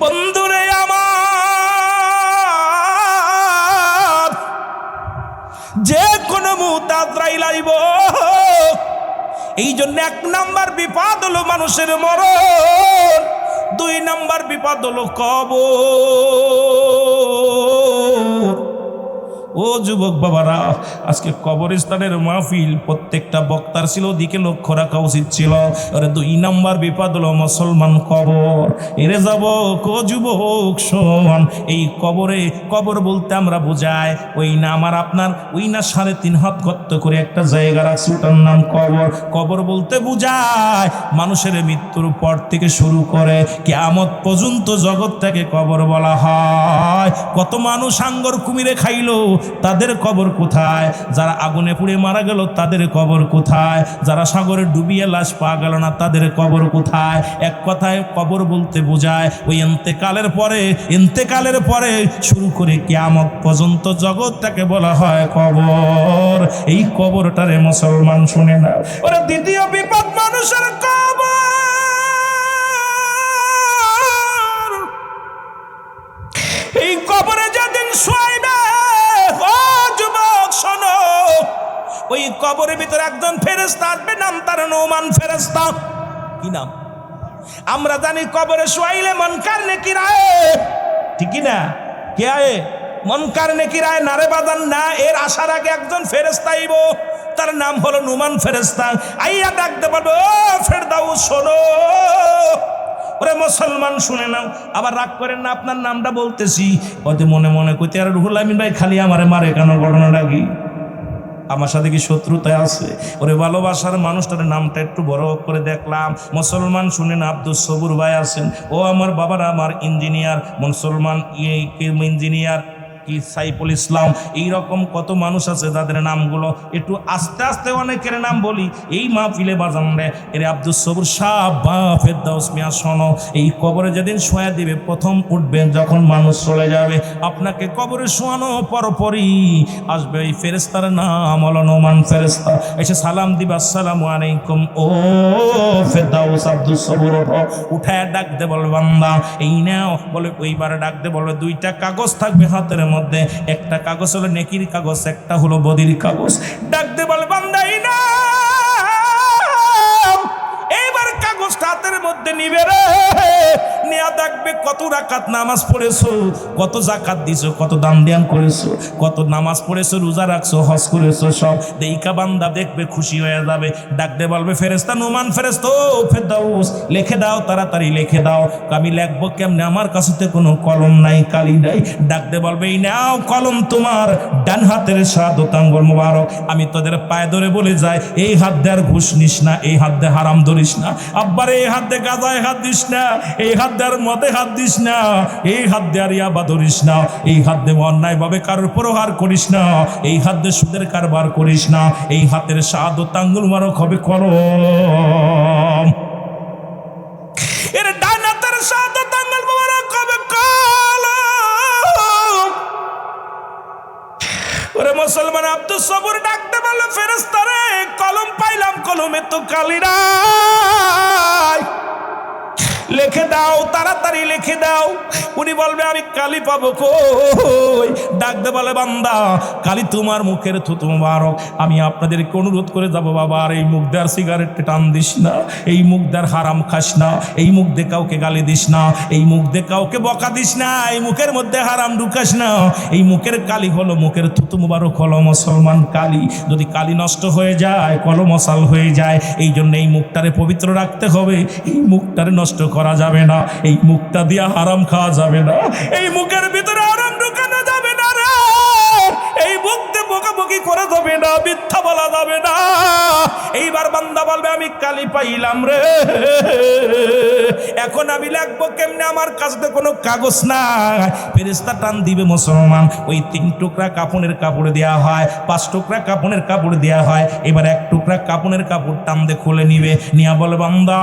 বন্ধুরে আমার, যে কোনো মুহূর্তে আজরাইল আইব। এই জন্য এক নাম্বার বিপদ হলো মানুষের মরণ, দুই নাম্বার বিপদ হলো কবর। ও যুবক বাবারা, আজকে কবরস্থানের মাহফিল, প্রত্যেকটা বক্তার ছিল দিকে লক্ষ্য রাখা উচিত ছিল। আরে দুই নাম্বার বিপদ হলো মুসলমান কবর। এরে যাব কো যুবক শোন, এই কবরে, কবর বলতে আমরা বোঝাই ওই না আমার আপনার ওই না 3.5 হাত গর্ত করে একটা জায়গা রাখছে, ওটার নাম কবর। কবর বলতে বোঝায় মানুষের মৃত্যুর পর থেকে শুরু করে কিয়ামত পর্যন্ত জগৎটাকে কবর বলা হয়। কত মানুষ আঙ্গর কুমিরে খাইলো, তাদের কবর কোথায়? যারা আগুনে পুড়ে মারা গেল, তাদের কবর কোথায়? যারা সাগরে ডুবিয়ে লাশ পাওয়া গেল না, তাদের কবর কোথায়? এক কথায় কবর বলতে বোঝায় ওই ইন্তেকালের পরে শুরু করে কিয়ামত পর্যন্ত জগৎটাকে বলা হয় কবর। এই কবরটারে মুসলমান শুনে না। ওরা দ্বিতীয় বিপদ মানুষের কবর। কবরের ভিতরে একজন ফেরেশতা আসবে, নাম তার নোমান ফেরেশতা। কি নাম? আমরা জানি কবরে শুয়াইলে মুনকার নেকির আয়ে, ঠিক না? কে আয়ে? মুনকার নেকির আয়ে, নারে বাজান না। এর আসার আগে একজন ফেরেশতা আইব, তার নাম হলো নোমান ফেরেশতা। আইয়া ডাকতে পারবে, ও ফেরদাউস শোনো। ওরে মুসলমান শুনে নাও, আবার রাগ করেন না, আপনার নামটা বলতেছি। ওতে মনে মনে কইতে, আর রুহুল আমিন ভাই খালি আমারে মারে কেন? ঘটনাটা কি? আমার সাথে কি শত্রুতায় আছে? ওরে ভালোবাসার মানুষটার নামটা একটু বড় করে দেখলাম। মুসলমান শুনেন, আব্দুস সবুর ভাই আছেন, ও আমার বাবারা, আমার ইঞ্জিনিয়ার, মুসলমান ইঞ্জিনিয়ার কি সাইফুল ইসলাম, এইরকম কত মানুষ আছে যাদের নামগুলো একটু আস্তে আস্তে অনেকের নাম বলি এই মাহফিলে বাজান রে। এর আব্দুস সবুর সাহ বা ফেরদাউস মিয়া, শোনো, এই কবরে যেদিন শোয়া দিবে, প্রথম উঠবেন যখন মানুষ চলে যাবে, আপনাকে কবরে শোয়ানো পরপরই আসবে এই ফেরেশতার নাম হলো নোমান ফেরেশতা। এসে সালাম দিবে, আসসালামু আলাইকুম। ও ফেরদাউস, আব্দুস সবুর উঠায় ডাক দে, বল বান্দা এই নাও। বলে ওইবার ডাক দে, বলে দুইটা কাগজ থাকবে হাতের মধ্যে, একটা কাগজ হলো নেকির কাগজ, একটা হলো বদির কাগজ। ডাক দে, বলে বান্দা এই নাও। এইবার কাগজটা হাতের মধ্যে নিবে রে, নিয়া দেখবে কত রাকাত নামাজ পড়েছো, কত যাকাত দিছো, কত দান ধ্যান করেছো, কত নামাজ পড়েছো, রোজা রাখছো, হজ করেছো, সব দেইকা বান্দা দেখবে, খুশি হয়ে যাবে। ডাক দে বলবে, ফেরেশতা নোমান ফেরেশতা, ও ফেরদাউস লিখে দাও, তাড়াতাড়ি লিখে দাও। আমি লিখবো কেমনে? আমার কাছে তো কোনো কলম নাই, কালি নাই। ডাক দে বলবে, এই নাও কলম, তোমার ডান হাতের শাহাদাত আঙ্গুল মোবারক। আমি তোদের পায়ে ধরে বলে যাই, এই হাত দিয়ে আর ঘুষ নিস না, এই হাত দিয়ে হারাম ধরিস না, আব্বারে এই হাত দিয়ে গাঁজায় হাত দিস না, এই হাত দিয়ে আর মদে হাত দিস না, এই হাত দিয়ে আর ইয়াবা ধরিস না, এই হাত দিয়ে অন্যায় ভাবে কারোর প্রহার করিস না, এই হাত দিয়ে সুদের কারবার করিস না। এই হাতের শাহাদাত আঙ্গুল মোবারক হবে কলম, এর ডান হাতের শাহাদাত আঙ্গুল মোবারক হবে কলম। ওরে মুসলমান, আব্দুস সবুর ডাকতে বলল, ফেরেশতা রে, কলম পাইলাম, কলমে তো কালি নাই, লিখে দাও, তাড়াতাড়ি লিখে দাও। উনি বলবে, আমি কালি পাবো কই? ডাকতে বলে, বান্দা কালি তোমার মুখের থুতু মুবারক। আমি আপনাদেরকে অনুরোধ করে যাব, বাবা আর এই মুখ দেয়ার সিগারেট টান দিস না, এই মুখ দেয়ার হারাম খাস না, এই মুখ দিয়ে কাউকে গালি দিস না, এই মুখ দিয়ে কাউকে বকা দিস না, এই মুখের মধ্যে হারাম ঢুকাস না। এই মুখের কালি হলো, মুখের থুতু মুবারক হলো মুসলমান কালি। যদি কালি নষ্ট হয়ে যায়, কলমসাল হয়ে যায়, এই জন্য এই মুখটারে পবিত্র রাখতে হবে, এই মুখটারে নষ্ট করা যাবে না, এই মুখটা দিয়া হারাম খাওয়া যাবে না, এই মুখের ভিতরে হারাম ঢুকানো যাবে না রে, এই মুখ দিয়ে বকাবকি করা যাবে না, মিথ্যা বলা যাবে না। এইবার বান্দা বলবে, আমি কালি পাইলাম রে, এখন আমি লিখবো কেমনে? আমার কাছে কোনো কাগজ নাই। ফেরেশতা টান দিবে মুসলমান, ওই 3 টুকরা কাপড়ের কাপড় দেয়া হয়, 5 টুকরা কাপড়ের কাপড় দেয়া হয়। এবার 1 টুকরা কাপড়ের কাপড় টান দিয়ে খুলে নিবে, নিয়া বলে, বান্দা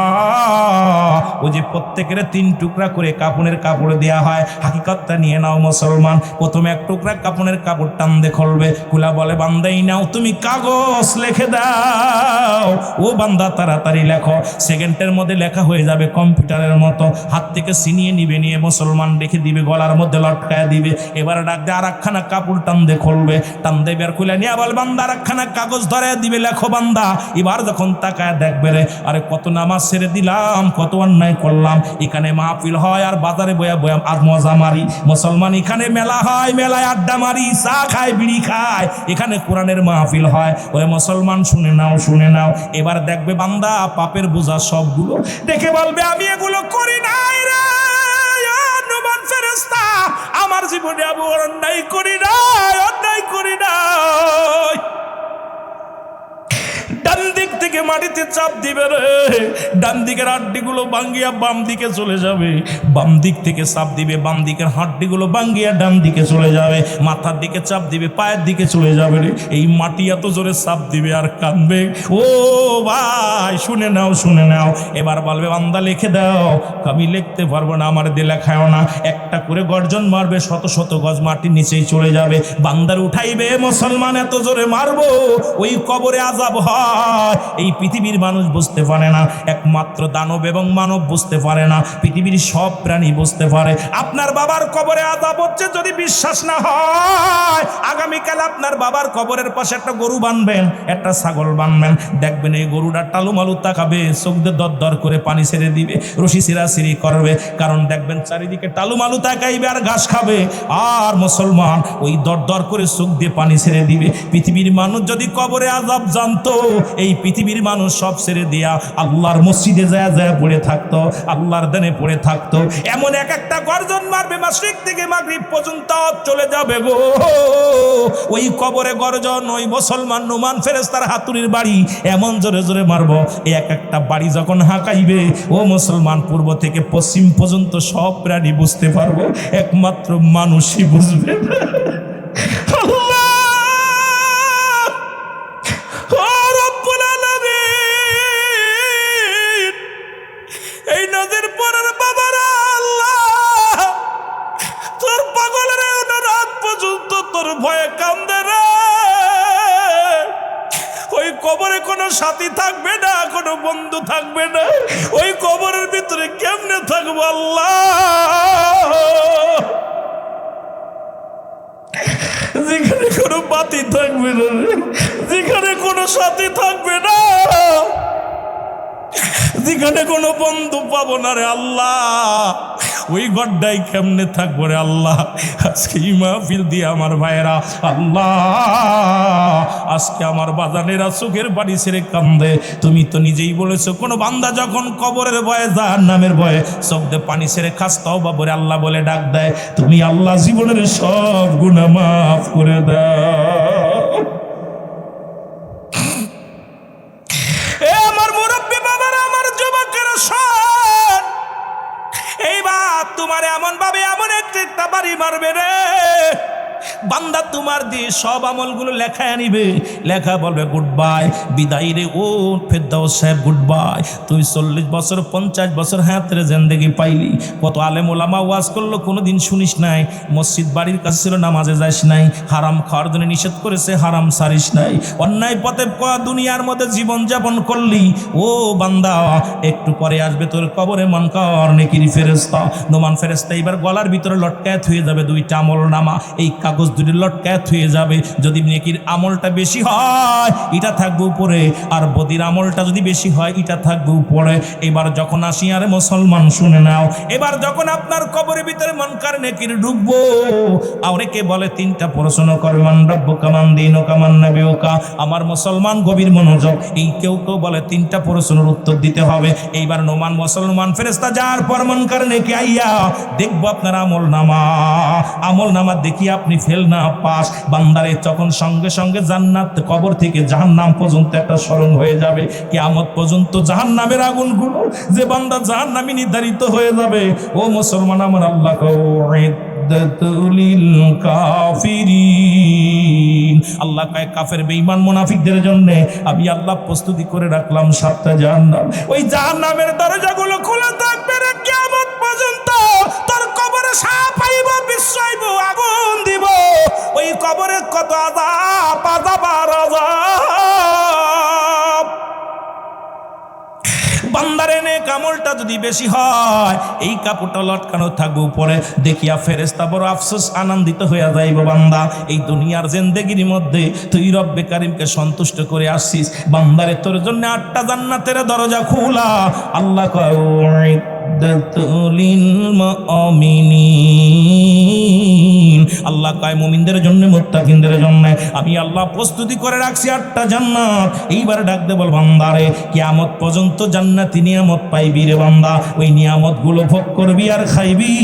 ওই যে প্রত্যেকের 3 টুকরা করে কাপড়ের কাপড় দেয়া হয়, হাকিকতটা নিয়ে নাও মুসলমান। প্রথমে 1 টুকরা কাপড়ের কাপড় টান দিয়ে খুলবে, খুলা বলে, বান্দা এই নাও, তুমি কাগজ লিখে দাও। ও বান্দা তাড়াতাড়ি লেখো, সেকেন্ডের মধ্যে লেখা হয়ে যাবে কম্পিউটারের মতো। হাত থেকে ছিনিয়ে নিবে, নিয়ে মুসলমান রেখে দিবে, গলার মধ্যে লটকায় দিবে। এবার ডাক দিয়ে আরেকখানা কাপড় টান দিয়ে খুলবে, টান দিয়ে বের খুলে নিয়ে বল, বান্দা আরেকখানা কাগজ ধরে দিবে, লেখো বান্দা। এবার যখন তাকায় দেখবে রে, আরে কত নামাজ ছেড়ে দিলাম, কত অন্যায় করলাম। এখানে মাহফিল হয় আর বাজারে বয়া বয়া আর মজা মারি। মুসলমান, এখানে মেলা হয়, মেলায় আড্ডা মারি, চা খায়, বিড়ি খায়, এখানে কোরআনের মাহফিল হয়। ওই মুসলমান শুনে নাও, শুনে নাও। এবার দেখবে বান্দা পাপের বোঝা সবগুলো দেখে বলবে, আমি এগুলো করি নাই রে নোমান ফেরেশতা, আমার জীবনে আমি অন্যায় করি নাই, অন্যায় করি নাই। ডান দিক থেকে মাটিতে চাপ দিবে রে, ডান দিকের হাড্ডিগুলো ভাঙ্গিয়া বাম দিকে চলে যাবে, বাম দিক থেকে চাপ দিবে, বাম দিকের হাড্ডিগুলো ভাঙ্গিয়া ডান দিকে চলে যাবে, মাথার দিকে চাপ দিবে, পায়ের দিকে চলে যাবে রে। এই মাটি এত জোরে চাপ দিবে আর কাঁদবে। ও ভাই শুনে নাও, শুনে নাও। এবার বলবে, বান্দা লিখে দাও। আমি লিখতে পারবো না, আমার দিয়ে লেখাও না। একটা করে গর্জন মারবে, শত শত গজ মাটির নিচেই চলে যাবে। বান্দার উঠাইবে মুসলমান, এত জোরে মারবো ওই কবরে আযাব হয়, এই পৃথিবীর মানুষ বুঝতে পারে না, একমাত্র দানব এবং মানব বুঝতে পারে না, পৃথিবীর সব প্রাণী বুঝতে পারে। আপনার বাবার কবরে আযাব হচ্ছে, যদি বিশ্বাস না হয় আগামীকাল আপনার বাবার কবরের পাশে একটা গরু বানবেন, একটা ছাগল বানবেন, দেখবেন এই গরুটা টালুমালু তাকাবে, চোখ দিয়ে দর করে পানি ছেড়ে দিবে, রশি ছিঁড়াছিঁড়ি করবে, কারণ দেখবেন চারিদিকে টালুমালু তাকাইবে আর ঘাস খাবে, আর মুসলমান ওই দর করে চোখ দিয়ে পানি ছেড়ে দিবে। পৃথিবীর মানুষ যদি কবরে আযাব জানতো, এই পৃথিবীর মানুষ সব ছেড়ে দিয়া আল্লাহর মসজিদে যায় যায় পড়ে থাকতো, আল্লাহর দেনে পড়ে থাকতো। এমন এক একটা গর্জন মারবে, মাশরিক থেকে মাগরিব পর্যন্ত চলে যাবে গো। ওই কবরে গর্জন, ওই মুসলমান নুমান ফেরেশতার হাতুড়ির বাড়ি এমন জোরে জোরে মারবো, এক একটা বাড়ি যখন হাঁকাইবে, ও মুসলমান পূর্ব থেকে পশ্চিম পর্যন্ত সব প্রাণী বুঝতে পারবো, একমাত্র মানুষই বুঝবে। এই নদীর পরের বাবারা আল্লাহ, তোর পাগলের রাত পর্যন্ত তোর ভয়ে কান্দে রে। ওই কবরে কোনো সাথী থাকবে না, কোনো বন্ধু থাকবে না, ওই কবরের ভিতরে কেমনে থাকবো আল্লাহ? যেখানে কোনো বাতি থাকবে না, যেখানে কোনো সাথী থাকবে না, যেখানে কোনো বন্ধু পাবো না রে আল্লাহ, ওই গড্ডাই কেমনে থাকবো রে আল্লাহ? আজকে এই মাহফিল দিয়ে আমার ভাইয়েরা আল্লাহ, আজকে আমার বাজানেরা চোখের বাড়ি ছেড়ে কান্দে। তুমি তো নিজেই বলেছো, কোনো বান্দা যখন কবরের ভয়ে, জাহান্নামের ভয়ে চোখ দিয়ে পানি ছেড়ে খাস তওবা বলে আল্লাহ বলে ডাক দেয়, তুমি আল্লাহ জীবনের সব গুনাহ মাফ করে দাও। এইবার তোমার এমন ভাবে এমন একটা বাড়ি মারবে রে, বান্দা তোমার দিয়ে সব আমলগুলো লেখা আনিবে, লেখা বলবে গুড বাই, বিদায় রে ও ফেরদাউস সাহেব, গুড বাই। তুই 40 বছর 50 বছর হায়াতের জিন্দেগি পাইলি, কত আলেম ওলামা ওয়াজ করলো, কোনোদিন শুনিস নাই, মসজিদ বাড়ির কাছে ছিল নামাজে যাস নাই, হারাম খাওয়ার জন্য নিষেধ করেছে হারাম সারিস নাই, অন্যায় পথে দুনিয়ার মধ্যে জীবন যাপন করলি। ও বান্দা, একটু পরে আসবে তোর কবরে মুনকার নেকির ফেরেশতা, নোমান ফেরেশতা এবার গলার ভিতরে লটকায় হয়ে যাবে 2টা আমল নামা, এই কাগজ দুটি লটকায় হয়ে যাবে। যদি নেকির আমলটা বেশি হয় এটা থাকবে উপরে, আর বদির আমলটা যদি বেশি হয় এটা থাকবে উপরে। এবার যখন আসি, আরে মুসলমান শুনে নাও, এবার যখন আপনার কবরের ভিতরে মুনকার নেকির ঢুকবো, অনেকে বলে 3টা প্রশ্ন করে, মান রব্বুকা মান দীনুকা মান নাবিয়ুকা। আমার মুসলমান গভীর মনোযোগ, এই কেউ কেউ বলে 3টা প্রশ্নের উত্তর দিতে হবে। এইবার নোমান মুসলমান ফেরেশতা যার পর মুনকার নেকি আইয়া দেখবো আপনার আমল নামা দেখি আপনি ফেল না পাস, বান্দারে তখন সঙ্গে সঙ্গে জান্নাত, কবর থেকে জাহান্নাম পর্যন্ত একটা স্মরণ হয়ে যাবে। কিয়ামত পর্যন্ত জাহান্নামের আগুনগুলো যে বান্দা জাহান্নামী নির্ধারিত হয়ে যাবে। ও মুসলমান, আমার আল্লাহ আল্লাহ কয় কাফের বেঈমান মুনাফিকদের জন্য আমি আল্লাহ প্রস্তুতি করে রাখলাম 7টা জাহান্নাম। ওই জাহান্নামের দরজাগুলো খোলা থাকবে রে কিয়ামত পর্যন্ত। তোর কবরে সাপ আইব, বিশ্ব আইব, আগুন দিব। ওই কবরে কত আযাব, আযাব আর আযাব। বান্দারে নেক আমলটা যদি বেশি হয়, এই কাপড়টা লটকানো থাকবে উপরে, দেখিয়া ফেরেশতা বড় আফসোস আনন্দিত হইয়া যাইব, বান্দা এই দুনিয়ার জিন্দেগির মধ্যে তুই রব্বে কারিমকে সন্তুষ্ট করে আসছিস, বান্দারে তোর জন্য 8টা জান্নাতের দরজা খোলা। আল্লাহ কয় আল্লাহ কয় মুমিনদের জন্য, মুত্তাকিনদের জন্য আমি আল্লাহ প্রস্তুতি করে রাখছি 8টা জান্নাত। এইবার ডাক দে বল, বান্দারে কিয়ামত পর্যন্ত জান্নাতি নিয়ামত পাইবি রে বান্দা, ওই নিয়ামত গুলো ভোগ করবি আর খাইবি।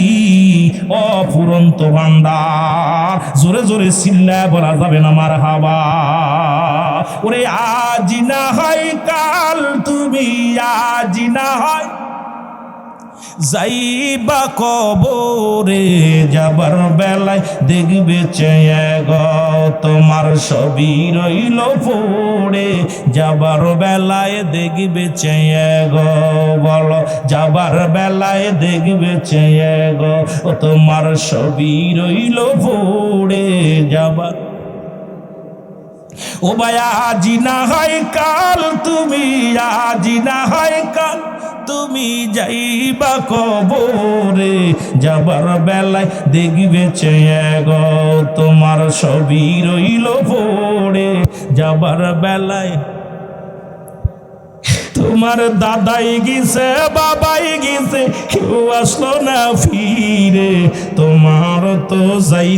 অফুরন্ত ভান্ডার, জোরে জোরে চিল্লায় বলা যাবে না মারহাবা। ওরে আজ না হয় কাল, তুমি আজ না হয় যাইবা কবরে, যাবার বেলায় দেখবে চেয়ে গো তোমার সবই রইল পড়ে। যাবার বেলায় দেখবে চেয়ে গো, বলো যাবার বেলায় দেখবে চেয়ে গো তোমার সবই রইল পড়ে। যাবার ও ভাইয়া, আজি না হয় কাল, তুমি আজি না হয় কাল, তুমি যাইবা কবরে, যাবার বেলায় দেখবে চেয়ে গো তোমার সবই রইল পড়ে, যাবার বেলায় তোমার দাদাই গেছে, বাবাই গেছে, কেউ আসলো না ফিরে, তোমার তো যাই